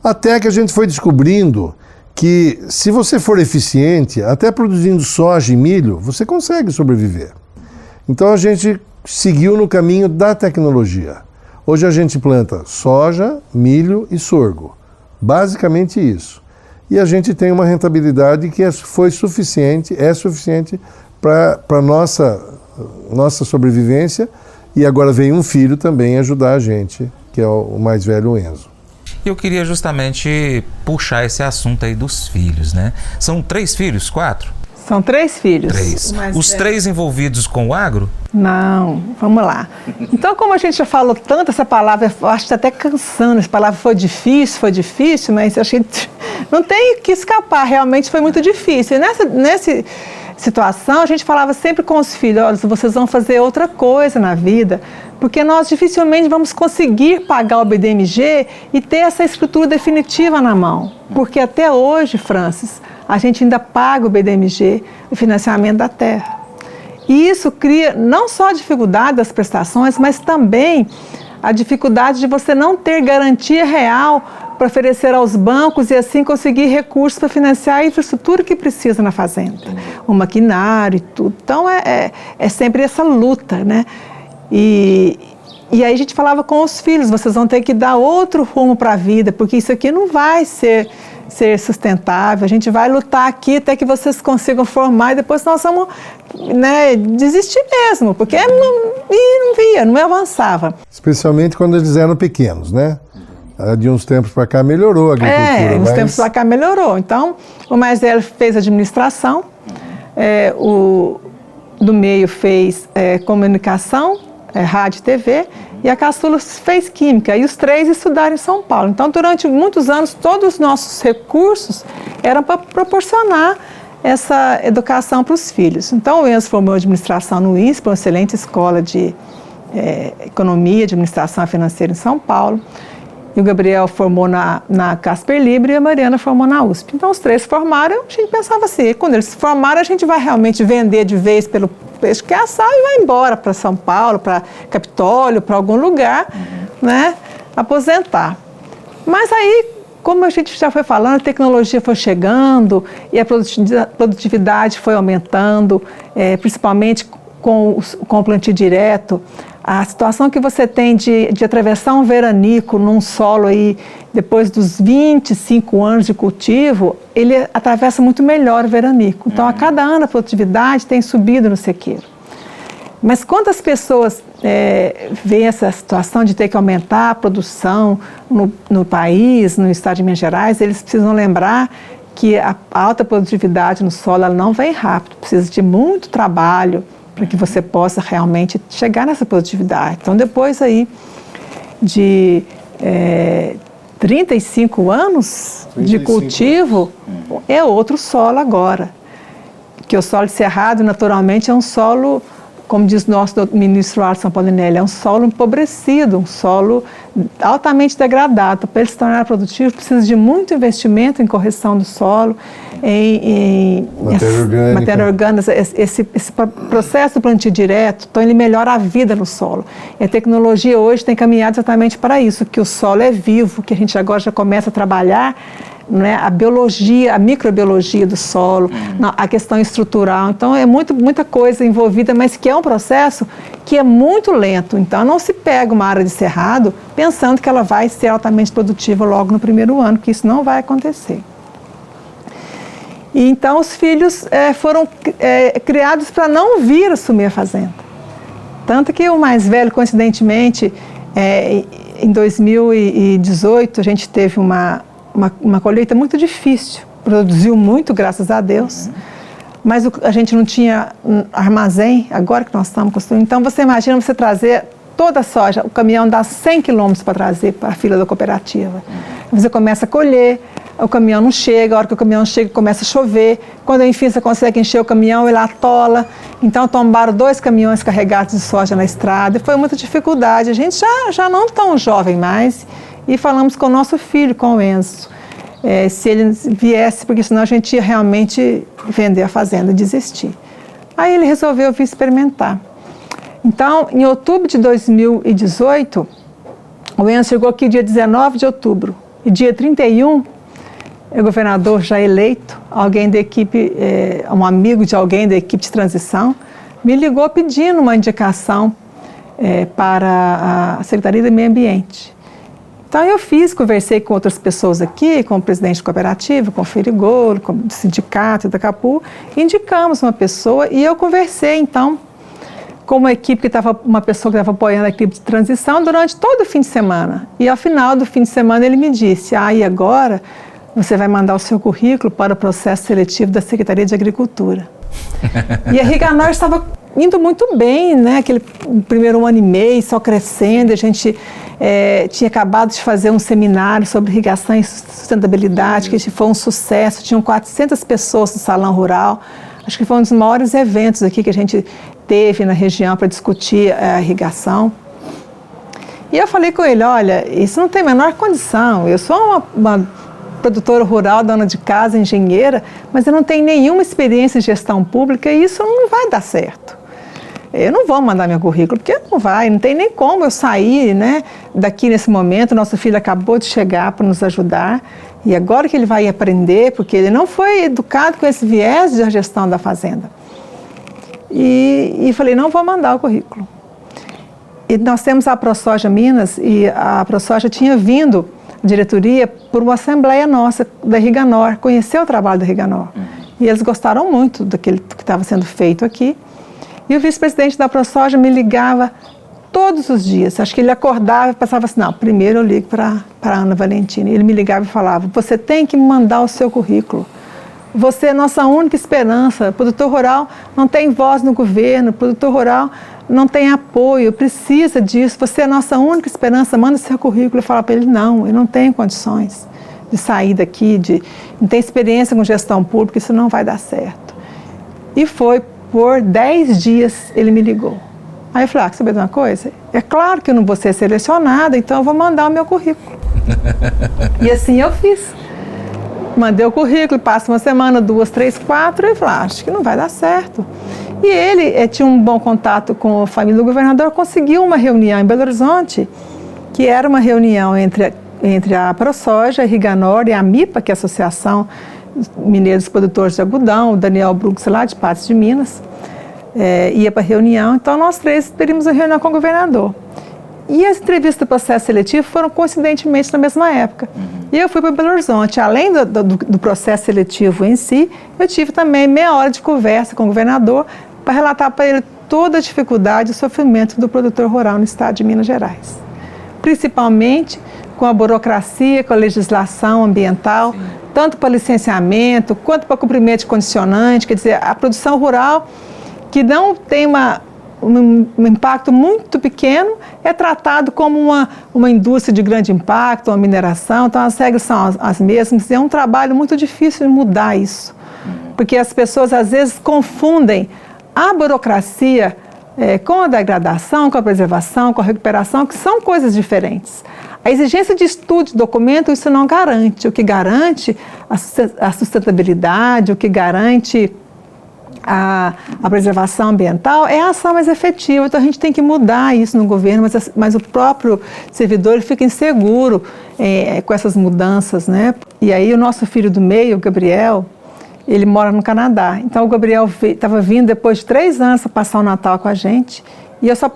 Até que a gente foi descobrindo que se você for eficiente, até produzindo soja e milho, você consegue sobreviver. Então a gente seguiu no caminho da tecnologia. Hoje a gente planta soja, milho e sorgo. Basicamente isso. E a gente tem uma rentabilidade que é suficiente para a nossa sobrevivência. E agora vem um filho também ajudar a gente, que é o mais velho, o Enzo. Eu queria justamente puxar esse assunto aí dos filhos, né? São 3 filhos, 4? São 3 filhos. 3. Os 3 envolvidos com o agro? Não, vamos lá. Então, como a gente já falou tanto essa palavra, eu acho que está até cansando, essa palavra foi difícil, mas a gente não tem que escapar, realmente foi muito difícil. E nessa situação, a gente falava sempre com os filhos, olha, vocês vão fazer outra coisa na vida, porque nós dificilmente vamos conseguir pagar o BDMG e ter essa escritura definitiva na mão. Porque até hoje, Francis, a gente ainda paga o BDMG, o financiamento da terra. E isso cria não só a dificuldade das prestações, mas também a dificuldade de você não ter garantia real para oferecer aos bancos e assim conseguir recursos para financiar a infraestrutura que precisa na fazenda, o maquinário e tudo. Então é sempre essa luta, né? E aí a gente falava com os filhos, vocês vão ter que dar outro rumo para a vida, porque isso aqui não vai ser sustentável, a gente vai lutar aqui até que vocês consigam formar e depois nós vamos, né, desistir mesmo, porque não avançava. Especialmente quando eles eram pequenos, né? De uns tempos para cá melhorou a agricultura. Uns tempos para cá melhorou. Então, o mais velho fez administração, o do meio fez comunicação, rádio e TV, e a caçula fez química, e os 3 estudaram em São Paulo. Então, durante muitos anos, todos os nossos recursos eram para proporcionar essa educação para os filhos. Então, o Enzo formou administração no INSPE, uma excelente escola de economia, administração financeira em São Paulo. E o Gabriel formou na Casper Libre e a Mariana formou na USP. Então, os 3 formaram, a gente pensava assim, quando eles se formaram, a gente vai realmente vender de vez pelo peixe que é assar e vai embora para São Paulo, para Capitólio, para algum lugar, né, aposentar. Mas aí, como a gente já foi falando, a tecnologia foi chegando e a produtividade foi aumentando, principalmente com o plantio direto. A situação que você tem de atravessar um veranico num solo aí, depois dos 25 anos de cultivo, ele atravessa muito melhor o veranico. Então, a cada ano a produtividade tem subido no sequeiro. Mas quantas pessoas veem essa situação de ter que aumentar a produção no país, no estado de Minas Gerais, eles precisam lembrar que a alta produtividade no solo ela não vem rápido, precisa de muito trabalho para que você possa realmente chegar nessa produtividade. Então, depois aí de 35 anos de cultivo, é outro solo agora. Que o solo de cerrado, naturalmente, é um solo, como diz o nosso ministro Alisson Paulinelli, é um solo empobrecido, um solo altamente degradado. Para ele se tornar produtivo, precisa de muito investimento em correção do solo, em matéria orgânica. Esse processo do plantio direto, então ele melhora a vida no solo. E a tecnologia hoje tem caminhado exatamente para isso, que o solo é vivo, que a gente agora já começa a trabalhar, né, a biologia, a microbiologia do solo, a questão estrutural. Então, é muita coisa envolvida, mas que é um processo que é muito lento. Então, não se pega uma área de cerrado pensando que ela vai ser altamente produtiva logo no primeiro ano, que isso não vai acontecer. E, então, os filhos foram criados para não vir assumir a fazenda. Tanto que o mais velho, coincidentemente, em 2018, a gente teve uma colheita muito difícil, produziu muito, graças a Deus, mas a gente não tinha armazém, agora que nós estamos construindo. Então, você imagina você trazer toda a soja, o caminhão dá 100 quilômetros para trazer para a fila da cooperativa. Você começa a colher, o caminhão não chega, a hora que o caminhão chega começa a chover, quando enfim você consegue encher o caminhão, ele atola. Então tombaram 2 caminhões carregados de soja na estrada, e foi muita dificuldade. A gente já não tão jovem mais, e falamos com o nosso filho, com o Enzo, se ele viesse, porque senão a gente ia realmente vender a fazenda e desistir. Aí ele resolveu vir experimentar. Então, em outubro de 2018, o Enzo chegou aqui dia 19 de outubro, e dia 31, o governador já eleito, alguém da equipe, um amigo de alguém da equipe de transição, me ligou pedindo uma indicação para a Secretaria do Meio Ambiente. Então eu conversei com outras pessoas aqui, com o presidente da cooperativa, com o Ferigolo, com o sindicato da Capu, indicamos uma pessoa e eu conversei então com uma pessoa que estava apoiando a equipe de transição durante todo o fim de semana. E ao final do fim de semana ele me disse, e agora você vai mandar o seu currículo para o processo seletivo da Secretaria de Agricultura. E a Riganor estava indo muito bem, né? Aquele primeiro ano e meio, só crescendo, a gente tinha acabado de fazer um seminário sobre irrigação e sustentabilidade, que foi um sucesso, tinham 400 pessoas no Salão Rural, acho que foi um dos maiores eventos aqui que a gente teve na região para discutir a irrigação. E eu falei com ele, olha, isso não tem a menor condição, eu sou uma produtora rural, dona de casa, engenheira, mas eu não tenho nenhuma experiência em gestão pública e isso não vai dar certo. Eu não vou mandar meu currículo, porque não tem nem como eu sair, né, daqui nesse momento. Nosso filho acabou de chegar para nos ajudar e agora que ele vai aprender, porque ele não foi educado com esse viés da gestão da fazenda. E falei, não vou mandar o currículo. E nós temos a ProSoja Minas e a ProSoja tinha vindo, a diretoria, por uma assembleia nossa da Riganor, conheceu o trabalho da Riganor. E eles gostaram muito daquilo que estava sendo feito aqui. E o vice-presidente da ProSoja me ligava todos os dias. Acho que ele acordava e passava assim, não, primeiro eu ligo para a Ana Valentina. Ele me ligava e falava, você tem que me mandar o seu currículo. Você é nossa única esperança. O produtor rural não tem voz no governo, o produtor rural não tem apoio, precisa disso. Você é a nossa única esperança, manda o seu currículo. Eu falava para ele, não, eu não tenho condições de sair daqui, não tenho experiência com gestão pública, isso não vai dar certo. E foi por 10 dias ele me ligou. Aí eu falei, quer saber de uma coisa? É claro que eu não vou ser selecionada, então eu vou mandar o meu currículo. E assim eu fiz. Mandei o currículo, passa uma semana, 2, 3, 4, e falei, acho que não vai dar certo. E ele tinha um bom contato com a família do governador, conseguiu uma reunião em Belo Horizonte, que era uma reunião entre a ProSoja, a Riganor e a MIPA, que é a Associação Mineira dos Produtores de Algodão, o Daniel Brux lá de Patos de Minas. ia para a reunião, então nós três teríamos uma reunião com o governador. E as entrevistas do processo seletivo foram coincidentemente na mesma época. E eu fui para Belo Horizonte. Além do processo seletivo em si, eu tive também meia hora de conversa com o governador para relatar para ele toda a dificuldade e o sofrimento do produtor rural no estado de Minas Gerais. Principalmente com a burocracia, com a legislação ambiental, tanto para licenciamento quanto para cumprimento de condicionante. Quer dizer, a produção rural, que não tem um impacto muito pequeno, é tratado como uma indústria de grande impacto, uma mineração, então as regras são as mesmas, e é um trabalho muito difícil de mudar isso, porque as pessoas às vezes confundem a burocracia com a degradação, com a preservação, com a recuperação, que são coisas diferentes. A exigência de estudo de documento, isso não garante. O que garante a sustentabilidade, o que garante a preservação ambiental é a ação mais efetiva. Então a gente tem que mudar isso no governo, mas o próprio servidor fica inseguro com essas mudanças, né? E aí o nosso filho do meio, o Gabriel, ele mora no Canadá. Então o Gabriel estava vindo depois de 3 anos para passar o Natal com a gente. E eu só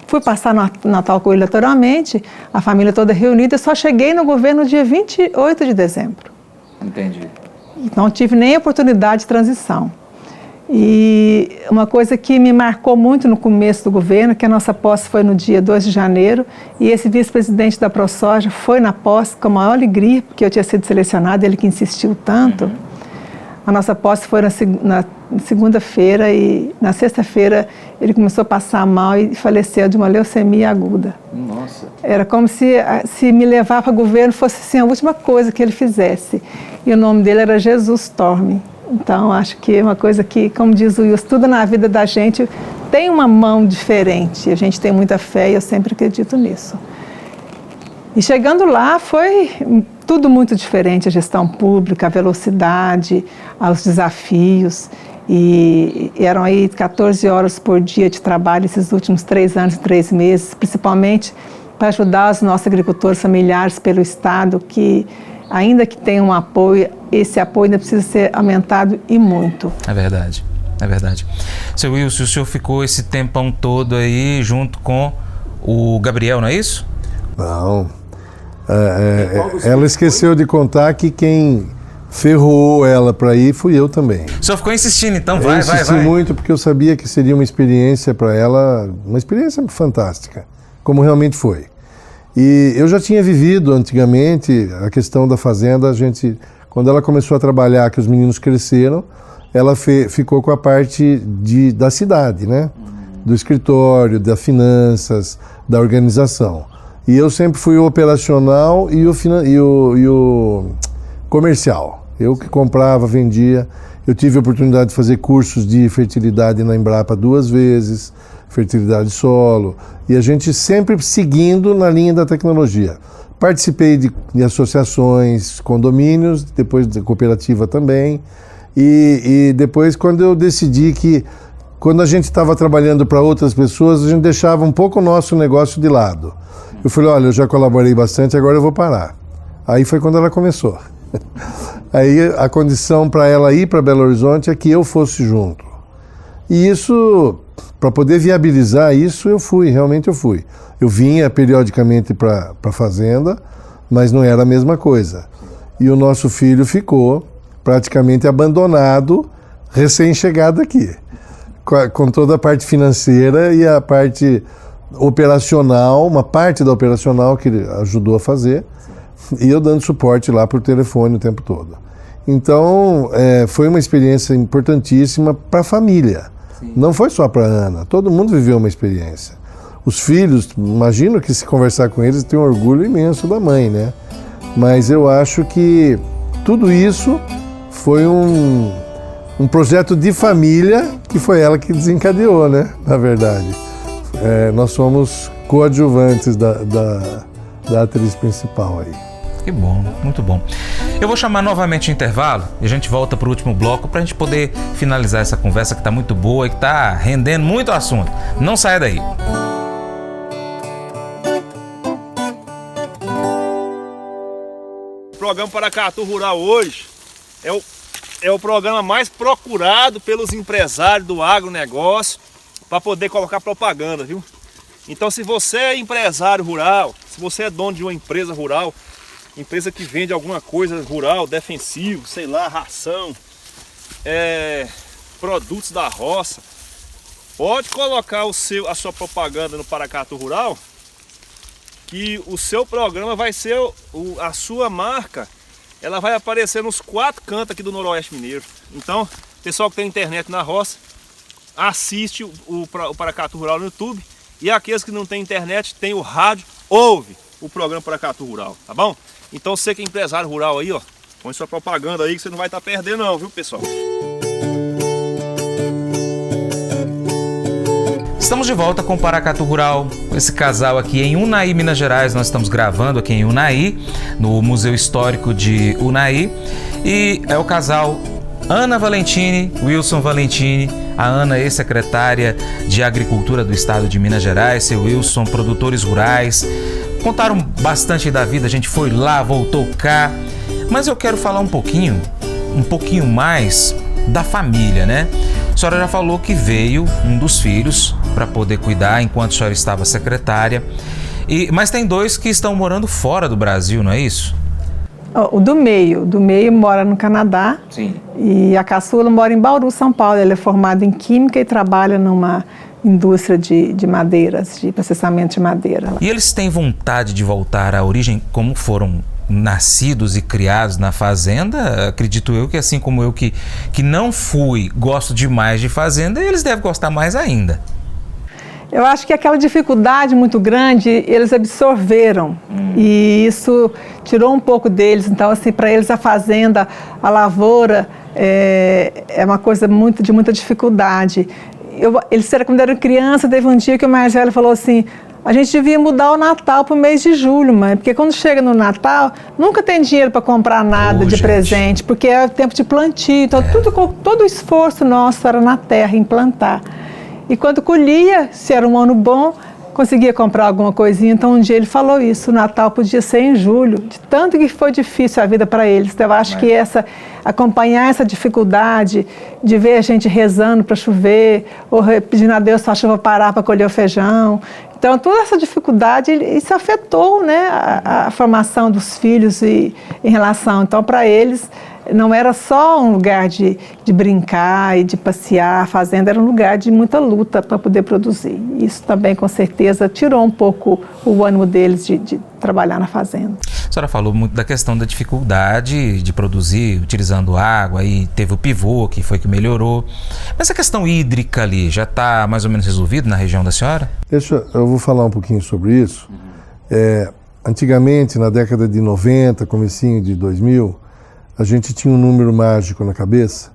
fui passar o Natal com ele naturalmente, a família toda reunida. Eu só cheguei no governo no dia 28 de dezembro. Entendi. Não tive nem oportunidade de transição. E uma coisa que me marcou muito no começo do governo, que a nossa posse foi no dia 2 de janeiro, e esse vice-presidente da ProSoja foi na posse com a maior alegria, porque eu tinha sido selecionado, ele que insistiu tanto. A nossa posse foi na segunda-feira e na sexta-feira ele começou a passar mal e faleceu de uma leucemia aguda. Nossa. Era como se me levar para o governo fosse assim, a última coisa que ele fizesse. E o nome dele era Jesus Storm. Então, acho que é uma coisa que, como diz o Wilson, tudo na vida da gente tem uma mão diferente. A gente tem muita fé e eu sempre acredito nisso. E chegando lá, foi tudo muito diferente, a gestão pública, a velocidade, os desafios. E eram aí 14 horas por dia de trabalho esses últimos 3 anos e 3 meses, principalmente para ajudar os nossos agricultores familiares pelo Estado, que ainda que tenha um apoio, esse apoio ainda precisa ser aumentado e muito. É verdade, é verdade. Seu Wilson, o senhor ficou esse tempão todo aí junto com o Gabriel, não é isso? Não. Ela esqueceu de contar que quem ferrou ela para ir fui eu também. O senhor ficou insistindo, então Eu insisti muito porque eu sabia que seria uma experiência para ela, uma experiência fantástica, como realmente foi. E eu já tinha vivido antigamente a questão da fazenda, quando ela começou a trabalhar, que os meninos cresceram, ela ficou com a parte da cidade, né? Do escritório, das finanças, da organização. E eu sempre fui o operacional e o comercial. Eu que comprava, vendia. Eu tive a oportunidade de fazer cursos de fertilidade na Embrapa 2 vezes, fertilidade solo, e a gente sempre seguindo na linha da tecnologia. Participei de associações, condomínios, depois de cooperativa também, e depois quando eu decidi que quando a gente estava trabalhando para outras pessoas, a gente deixava um pouco o nosso negócio de lado. Eu falei, olha, eu já colaborei bastante, agora eu vou parar. Aí foi quando ela começou. Aí a condição para ela ir para Belo Horizonte é que eu fosse junto. E isso, para poder viabilizar isso, realmente eu fui. Eu vinha periodicamente para a fazenda, mas não era a mesma coisa. E o nosso filho ficou praticamente abandonado, recém-chegado aqui, com toda a parte financeira e a parte operacional, uma parte da operacional que ele ajudou a fazer, e eu dando suporte lá por telefone o tempo todo. Então, foi uma experiência importantíssima para a família. Sim. Não foi só para a Ana, todo mundo viveu uma experiência. Os filhos, imagino que se conversar com eles, tem um orgulho imenso da mãe, né? Mas eu acho que tudo isso foi um projeto de família que foi ela que desencadeou, né? Na verdade. Nós somos coadjuvantes da atriz principal aí. Que bom, muito bom. Eu vou chamar novamente o intervalo e a gente volta para o último bloco para a gente poder finalizar essa conversa que está muito boa e que está rendendo muito assunto. Não saia daí. O programa Paracatu Rural hoje é o é o programa mais procurado pelos empresários do agronegócio para poder colocar propaganda, viu? Então, se você é empresário rural, se você é dono de uma empresa rural, empresa que vende alguma coisa rural, defensivo, sei lá, ração, produtos da roça, pode colocar a sua propaganda no Paracatu Rural, que o seu programa vai ser, a sua marca, ela vai aparecer nos 4 cantos aqui do Noroeste Mineiro. Então, pessoal que tem internet na roça, assiste o Paracatu Rural no YouTube, e aqueles que não tem internet, tem o rádio, ouve o programa Paracatu Rural, tá bom? Então você que é empresário rural aí, ó, põe sua propaganda aí que você não vai estar perdendo não, viu, pessoal? Estamos de volta com o Paracatu Rural, esse casal aqui em Unai, Minas Gerais. Nós estamos gravando aqui em Unai, no Museu Histórico de Unai, e é o casal Ana Valentini, Wilson Valentini. A Ana, ex-secretária de Agricultura do Estado de Minas Gerais, seu Wilson, produtores rurais. Contaram bastante da vida, a gente foi lá, voltou cá, mas eu quero falar um pouquinho mais da família, né? A senhora já falou que veio um dos filhos para poder cuidar enquanto a senhora estava secretária, mas tem 2 que estão morando fora do Brasil, não é isso? O do meio mora no Canadá. Sim. E a caçula mora em Bauru, São Paulo. Ela é formada em Química e trabalha numa indústria de madeiras, de processamento de madeira. E eles têm vontade de voltar à origem, como foram nascidos e criados na fazenda? Acredito eu que, assim como eu que não fui, gosto demais de fazenda, eles devem gostar mais ainda. Eu acho que aquela dificuldade muito grande, eles absorveram. E isso tirou um pouco deles. Então, assim, para eles a fazenda, a lavoura, é uma coisa de muita dificuldade. Quando eram criança, teve um dia que o mais velho falou assim: a gente devia mudar o Natal para o mês de julho, mãe, porque quando chega no Natal, nunca tem dinheiro para comprar nada de presente, porque é tempo de plantio. Então, todo o esforço nosso era na terra, em plantar. E quando colhia, se era um ano bom, conseguia comprar alguma coisinha. Então, um dia ele falou isso: o Natal podia ser em julho, de tanto que foi difícil a vida para eles. Então, eu acho que acompanhar essa dificuldade de ver a gente rezando para chover, ou pedindo a Deus para a chuva parar para colher o feijão. Então, toda essa dificuldade, isso afetou, né, a formação dos filhos em relação. Então, para eles, não era só um lugar de brincar e de passear. A fazenda era um lugar de muita luta para poder produzir. Isso também, com certeza, tirou um pouco o ânimo deles de trabalhar na fazenda. A senhora falou muito da questão da dificuldade de produzir utilizando água, e teve o pivô, que foi que melhorou. Mas a questão hídrica ali já está mais ou menos resolvida na região da senhora? Eu vou falar um pouquinho sobre isso. Antigamente, na década de 90, comecinho de 2000, a gente tinha um número mágico na cabeça,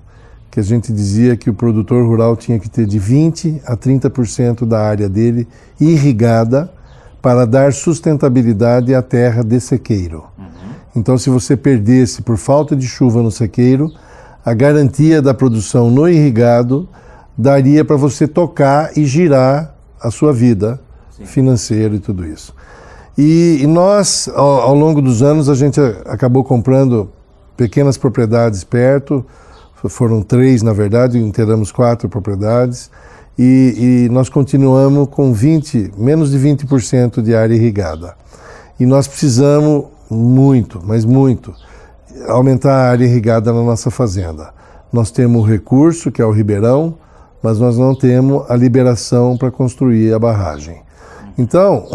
que a gente dizia que o produtor rural tinha que ter de 20% a 30% da área dele irrigada para dar sustentabilidade à terra de sequeiro. Então, se você perdesse por falta de chuva no sequeiro, a garantia da produção no irrigado daria para você tocar e girar a sua vida financeira e tudo isso. E nós, ao longo dos anos, a gente acabou comprando pequenas propriedades perto, foram 3 na verdade, inteiramos 4 propriedades, e nós continuamos com menos de 20% de área irrigada. E nós precisamos muito, mas muito, aumentar a área irrigada na nossa fazenda. Nós temos o recurso, que é o ribeirão, mas nós não temos a liberação para construir a barragem. Então,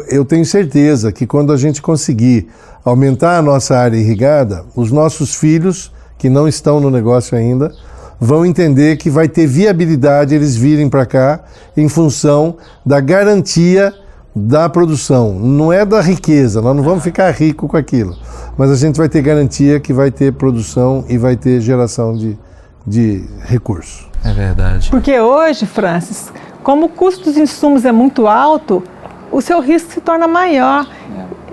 eu tenho certeza que quando a gente conseguir aumentar a nossa área irrigada, os nossos filhos, que não estão no negócio ainda, vão entender que vai ter viabilidade eles virem para cá em função da garantia da produção. Não é da riqueza, nós não vamos ficar ricos com aquilo, mas a gente vai ter garantia que vai ter produção e vai ter geração de recursos. É verdade. Porque hoje, Francis, como o custo dos insumos é muito alto, o seu risco se torna maior.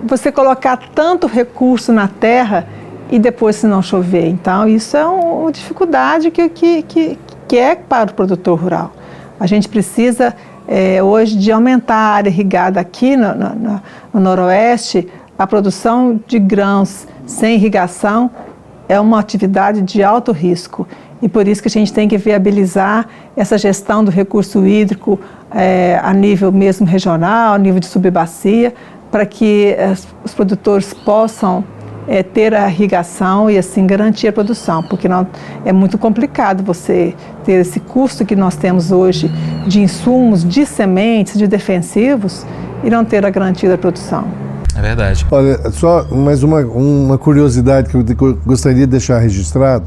Você colocar tanto recurso na terra e depois se não chover. Então, isso é uma dificuldade que é para o produtor rural. A gente precisa, hoje, de aumentar a área irrigada aqui no Noroeste. A produção de grãos sem irrigação é uma atividade de alto risco. E por isso que a gente tem que viabilizar essa gestão do recurso hídrico a nível mesmo regional, a nível de subbacia, para que os produtores possam ter a irrigação e assim garantir a produção, porque não, é muito complicado você ter esse custo que nós temos hoje de insumos, de sementes, de defensivos e não ter a garantia da produção. É verdade. Olha, só mais uma curiosidade que eu gostaria de deixar registrado.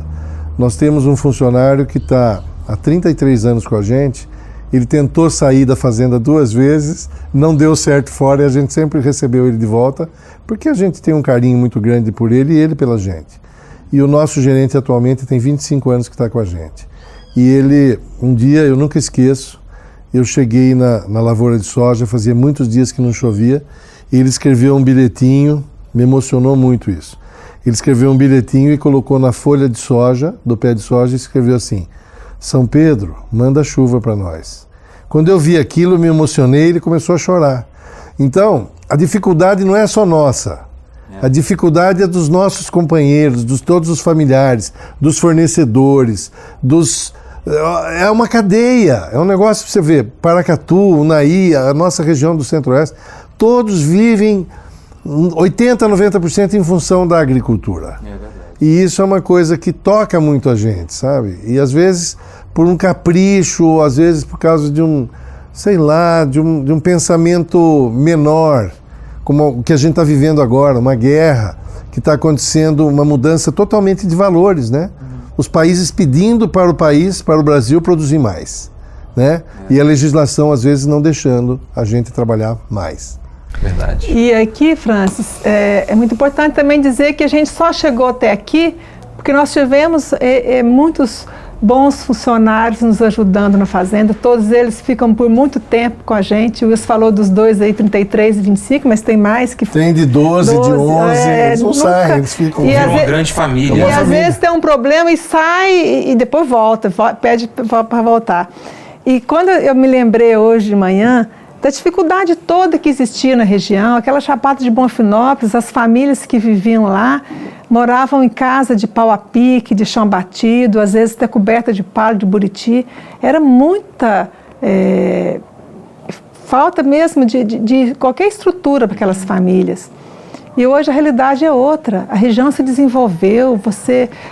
Nós temos um funcionário que está há 33 anos com a gente. Ele tentou sair da fazenda 2 vezes, não deu certo fora e a gente sempre recebeu ele de volta, porque a gente tem um carinho muito grande por ele e ele pela gente. E o nosso gerente atualmente tem 25 anos que está com a gente. E ele, um dia, eu nunca esqueço, eu cheguei na lavoura de soja, fazia muitos dias que não chovia, e ele escreveu um bilhetinho, me emocionou muito isso. Ele escreveu um bilhetinho e colocou na folha de soja, do pé de soja, e escreveu assim: São Pedro, manda chuva para nós. Quando eu vi aquilo, me emocionei e ele começou a chorar. Então, a dificuldade não é só nossa. A dificuldade é dos nossos companheiros, de todos os familiares, dos fornecedores, é uma cadeia, é um negócio que você vê, Paracatu, Unaí, a nossa região do Centro-Oeste, todos vivem 80%, 90% em função da agricultura. E isso é uma coisa que toca muito a gente, sabe? E às vezes por um capricho, às vezes por causa de um, sei lá, de um pensamento menor, como o que a gente está vivendo agora, uma guerra, que está acontecendo uma mudança totalmente de valores, né? Os países pedindo para o Brasil produzir mais, né? E a legislação às vezes não deixando a gente trabalhar mais. Verdade. E aqui, Francis, é muito importante também dizer que a gente só chegou até aqui porque nós tivemos muitos bons funcionários nos ajudando na fazenda. Todos eles ficam por muito tempo com a gente. O Wilson falou dos 2 aí, 33 e 25, mas tem mais que... Tem de 12, de 11, eles não saem, eles ficam... Viram uma grande família. E às vezes tem um problema e sai e depois volta, pede para voltar. E quando eu me lembrei hoje de manhã da dificuldade toda que existia na região, aquela Chapada de Bonfinópolis, as famílias que viviam lá moravam em casa de pau a pique, de chão batido, às vezes até coberta de palha, de buriti. Era muita falta mesmo de qualquer estrutura para aquelas famílias. E hoje a realidade é outra. A região se desenvolveu,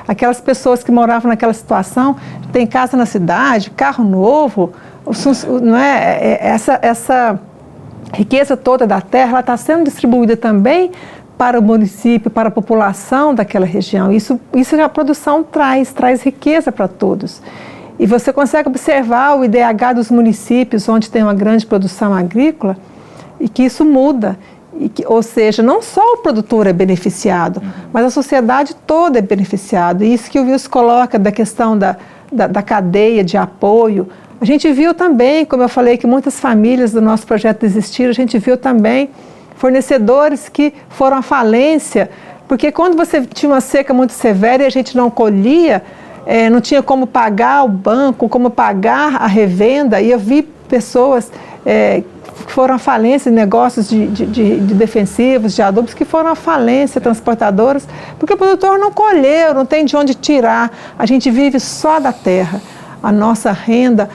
aquelas pessoas que moravam naquela situação, têm casa na cidade, carro novo, não é? Essa riqueza toda da terra está sendo distribuída também para o município, para a população daquela região. Isso a produção traz riqueza para todos. E você consegue observar o IDH dos municípios onde tem uma grande produção agrícola e que isso muda. Ou seja, não só o produtor é beneficiado, mas a sociedade toda é beneficiada. E isso que o Wilson coloca da questão da cadeia de apoio. A gente viu também, como eu falei, que muitas famílias do nosso projeto desistiram, a gente viu também fornecedores que foram à falência, porque quando você tinha uma seca muito severa e a gente não colhia, não tinha como pagar o banco, como pagar a revenda, e eu vi pessoas que foram à falência, negócios de defensivos, de adubos, que foram à falência, transportadoras, porque o produtor não colheu, não tem de onde tirar, a gente vive só da terra. A nossa renda,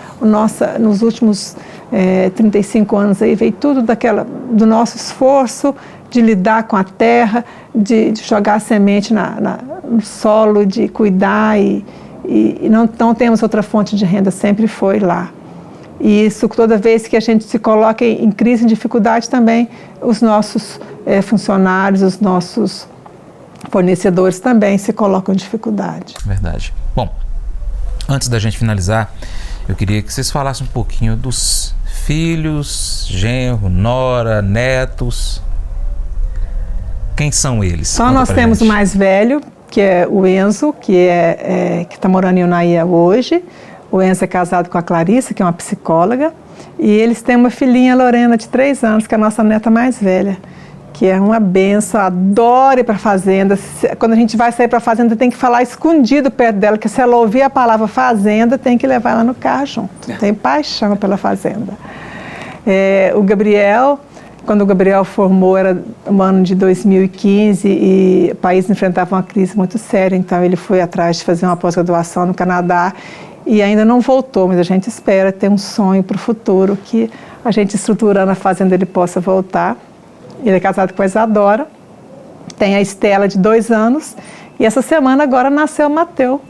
nos últimos 35 anos aí, veio tudo do nosso esforço de lidar com a terra, de jogar a semente no solo, de cuidar e não temos outra fonte de renda, sempre foi lá. E isso, toda vez que a gente se coloca em crise, em dificuldade também, os nossos funcionários, os nossos fornecedores também se colocam em dificuldade. Verdade. Bom, antes da gente finalizar, eu queria que vocês falassem um pouquinho dos filhos, genro, nora, netos. Quem são eles? Só nós temos o mais velho, que é o Enzo, que está morando em Unaí hoje. O Enzo é casado com a Clarissa, que é uma psicóloga. E eles têm uma filhinha, Lorena, de 3 anos, que é a nossa neta mais velha, que é uma benção, adora ir para a fazenda. Quando a gente vai sair para a fazenda, tem que falar escondido perto dela, porque se ela ouvir a palavra fazenda, tem que levar ela no carro junto. Tem paixão pela fazenda. O Gabriel Quando o Gabriel formou, era o ano de 2015 e o país enfrentava uma crise muito séria, então ele foi atrás de fazer uma pós-graduação no Canadá e ainda não voltou, mas a gente espera ter um sonho para o futuro, que a gente estruturando a fazenda ele possa voltar. Ele é casado com a Isadora, tem a Estela de 2 anos e essa semana agora nasceu o Mateu,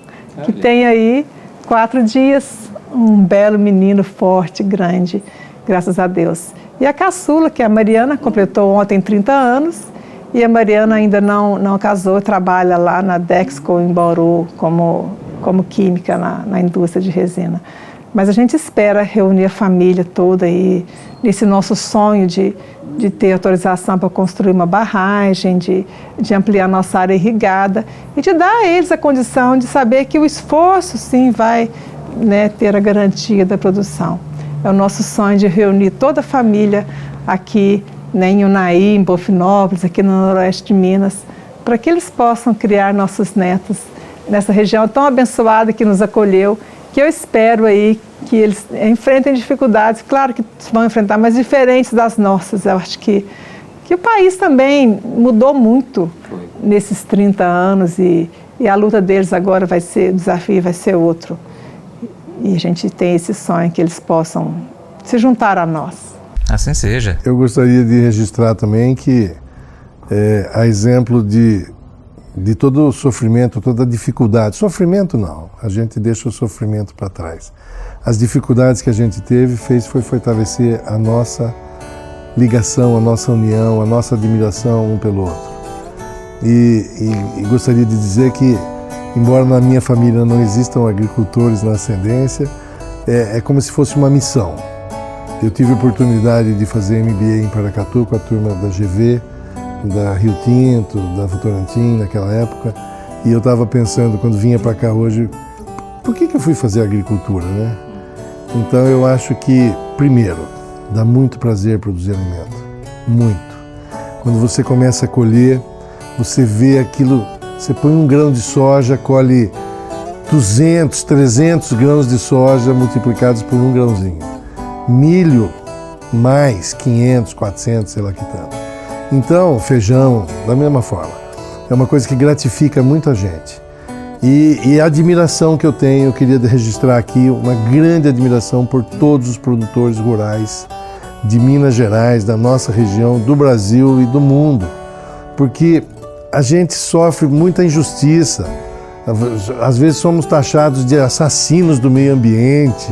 que tem aí 4 dias, um belo menino forte, grande, graças a Deus. E a caçula, que é a Mariana, completou ontem 30 anos e a Mariana ainda não casou, trabalha lá na Dexco em Bauru como química na indústria de resina. Mas a gente espera reunir a família toda aí nesse nosso sonho de ter autorização para construir uma barragem, de ampliar nossa área irrigada e de dar a eles a condição de saber que o esforço, sim, vai, né, ter a garantia da produção. É o nosso sonho de reunir toda a família aqui, né, em Unai, em Bonfinópolis, aqui no noroeste de Minas, para que eles possam criar nossos netos nessa região tão abençoada que nos acolheu, que eu espero aí que eles enfrentem dificuldades, claro que vão enfrentar, mas diferentes das nossas. Eu acho que o país também mudou muito nesses 30 anos e a luta deles agora vai ser, o desafio vai ser outro. E a gente tem esse sonho que eles possam se juntar a nós. Assim seja. Eu gostaria de registrar também que, a exemplo de todo o sofrimento, toda a dificuldade, sofrimento não, a gente deixa o sofrimento para trás. As dificuldades que a gente teve foi fortalecer a nossa ligação, a nossa união, a nossa admiração um pelo outro. E gostaria de dizer que, embora na minha família não existam agricultores na ascendência, é como se fosse uma missão. Eu tive a oportunidade de fazer MBA em Paracatu com a turma da GV, da Rio Tinto, da Votorantim naquela época, e eu estava pensando, quando vinha para cá hoje, por que eu fui fazer agricultura, né? Então eu acho que, primeiro, dá muito prazer produzir alimento, muito. Quando você começa a colher, você vê aquilo, você põe um grão de soja, colhe 200, 300 grãos de soja multiplicados por um grãozinho. Milho, mais 500, 400, sei lá que tanto. Então, feijão, da mesma forma. É uma coisa que gratifica muito a gente. E a admiração que eu tenho, eu queria registrar aqui uma grande admiração por todos os produtores rurais de Minas Gerais, da nossa região, do Brasil e do mundo. Porque a gente sofre muita injustiça. Às vezes somos taxados de assassinos do meio ambiente.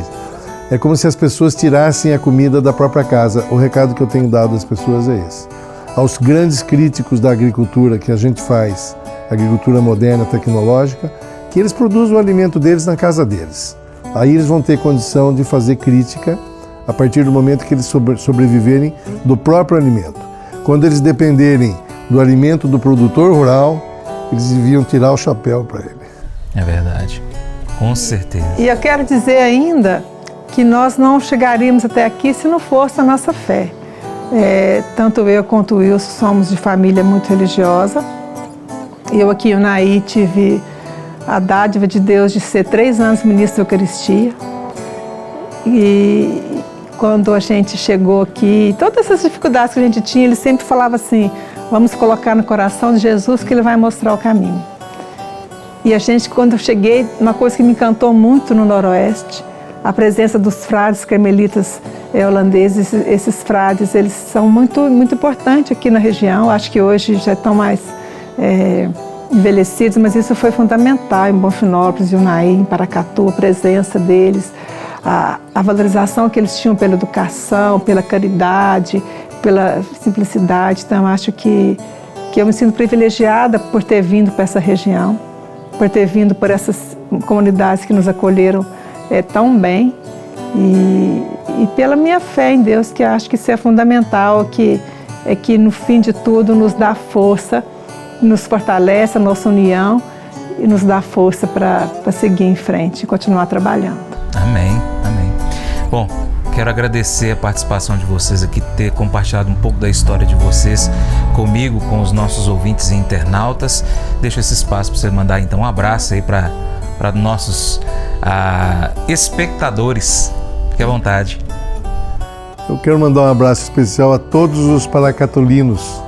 É como se as pessoas tirassem a comida da própria casa. O recado que eu tenho dado às pessoas é esse. Aos grandes críticos da agricultura que a gente faz, agricultura moderna, tecnológica, que eles produzem o alimento deles na casa deles. Aí eles vão ter condição de fazer crítica a partir do momento que eles sobreviverem do próprio alimento. Quando eles dependerem do alimento do produtor rural, eles deviam tirar o chapéu para ele. É verdade, com certeza. E eu quero dizer ainda que nós não chegaríamos até aqui se não fosse a nossa fé. Tanto eu quanto o Wilson somos de família muito religiosa. Eu aqui em Unai tive a dádiva de Deus de ser 3 anos ministro da Eucaristia. E quando a gente chegou aqui, todas essas dificuldades que a gente tinha, ele sempre falava assim, vamos colocar no coração de Jesus que ele vai mostrar o caminho. E a gente, quando eu cheguei, uma coisa que me encantou muito no Noroeste, a presença dos frades carmelitas holandeses. Esses frades, eles são muito importantes aqui na região. Acho que hoje já estão mais envelhecidos, mas isso foi fundamental em Bonfinópolis, Unai, em Paracatu, a presença deles, a valorização que eles tinham pela educação, pela caridade, pela simplicidade. Então, acho que eu me sinto privilegiada por ter vindo para essa região, por ter vindo por essas comunidades que nos acolheram tão bem e pela minha fé em Deus, que acho que isso é fundamental, que no fim de tudo nos dá força, nos fortalece a nossa união e nos dá força para seguir em frente e continuar trabalhando. Amém, amém. Bom, quero agradecer a participação de vocês aqui, ter compartilhado um pouco da história de vocês comigo, com os nossos ouvintes e internautas. Deixo esse espaço para você mandar então um abraço aí para nossos espectadores. Fique à vontade. Eu quero mandar um abraço especial a todos os paracatulinos.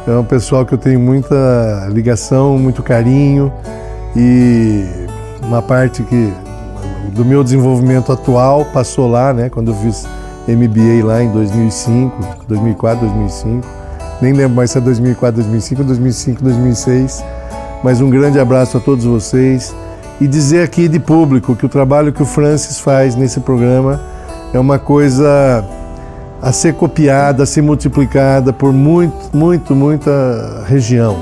É um pessoal que eu tenho muita ligação, muito carinho e uma parte do meu desenvolvimento atual passou lá, né? Quando eu fiz MBA lá em 2004, 2005. Nem lembro mais se é 2004, 2005 ou 2005, 2006. Mas um grande abraço a todos vocês e dizer aqui de público que o trabalho que o Francis faz nesse programa é uma coisa a ser copiada, a ser multiplicada por muita região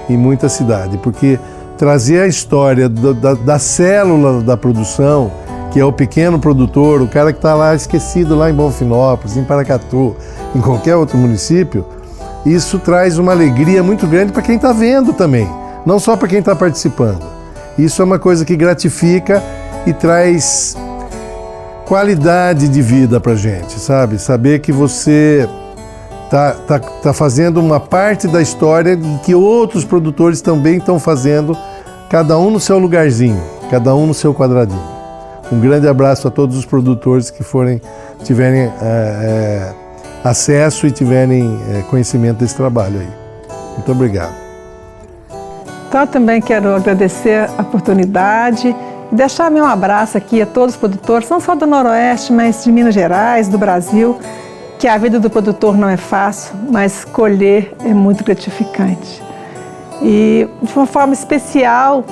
e muita cidade, porque trazer a história da célula da produção, que é o pequeno produtor, o cara que está lá esquecido lá em Bonfinópolis, em Paracatu, em qualquer outro município, isso traz uma alegria muito grande para quem está vendo também, não só para quem está participando. Isso é uma coisa que gratifica e traz qualidade de vida pra gente, sabe? Saber que você tá fazendo uma parte da história e que outros produtores também estão fazendo, cada um no seu lugarzinho, cada um no seu quadradinho. Um grande abraço a todos os produtores que tiverem acesso e tiverem conhecimento desse trabalho aí. Muito obrigado. Então, eu também quero agradecer a oportunidade e deixar meu abraço aqui a todos os produtores, não só do Noroeste, mas de Minas Gerais, do Brasil, que a vida do produtor não é fácil, mas colher é muito gratificante. E, de uma forma especial,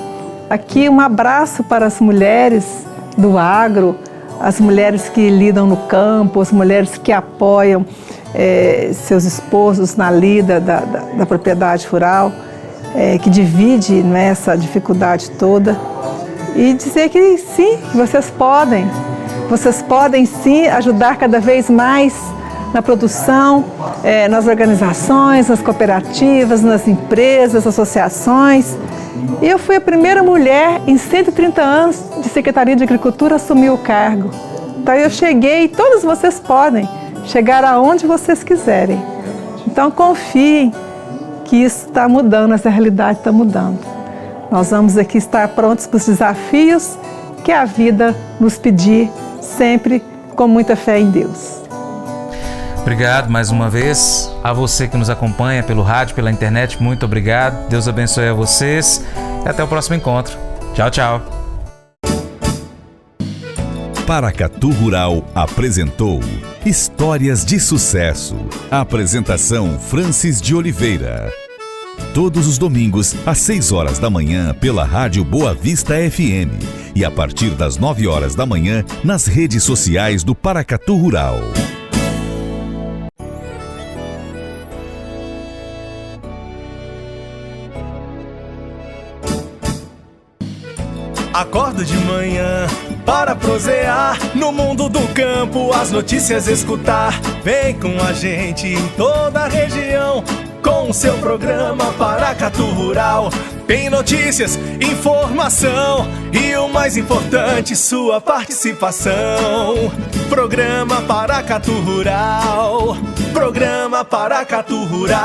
aqui um abraço para as mulheres do agro, as mulheres que lidam no campo, as mulheres que apoiam seus esposos na lida da propriedade rural, que divide essa dificuldade toda. E dizer que sim, que vocês podem sim ajudar cada vez mais na produção, nas organizações, nas cooperativas, nas empresas, associações. E eu fui a primeira mulher em 130 anos de Secretaria de Agricultura a assumir o cargo. Então eu cheguei e todos vocês podem chegar aonde vocês quiserem. Então confiem que isso está mudando, essa realidade está mudando. Nós vamos aqui estar prontos para os desafios que a vida nos pedir, sempre com muita fé em Deus. Obrigado mais uma vez a você que nos acompanha pelo rádio, pela internet. Muito obrigado. Deus abençoe a vocês e até o próximo encontro. Tchau, tchau. Paracatu Rural apresentou Histórias de Sucesso. Apresentação Francis de Oliveira. Todos os domingos, às 6 horas da manhã, pela Rádio Boa Vista FM. E a partir das 9 horas da manhã, nas redes sociais do Paracatu Rural. Acordo de manhã para prosear no mundo do campo, as notícias escutar. Vem com a gente em toda a região com o seu programa Paracatu Rural. Tem notícias, informação e o mais importante, sua participação. Programa Paracatu Rural. Programa Paracatu Rural.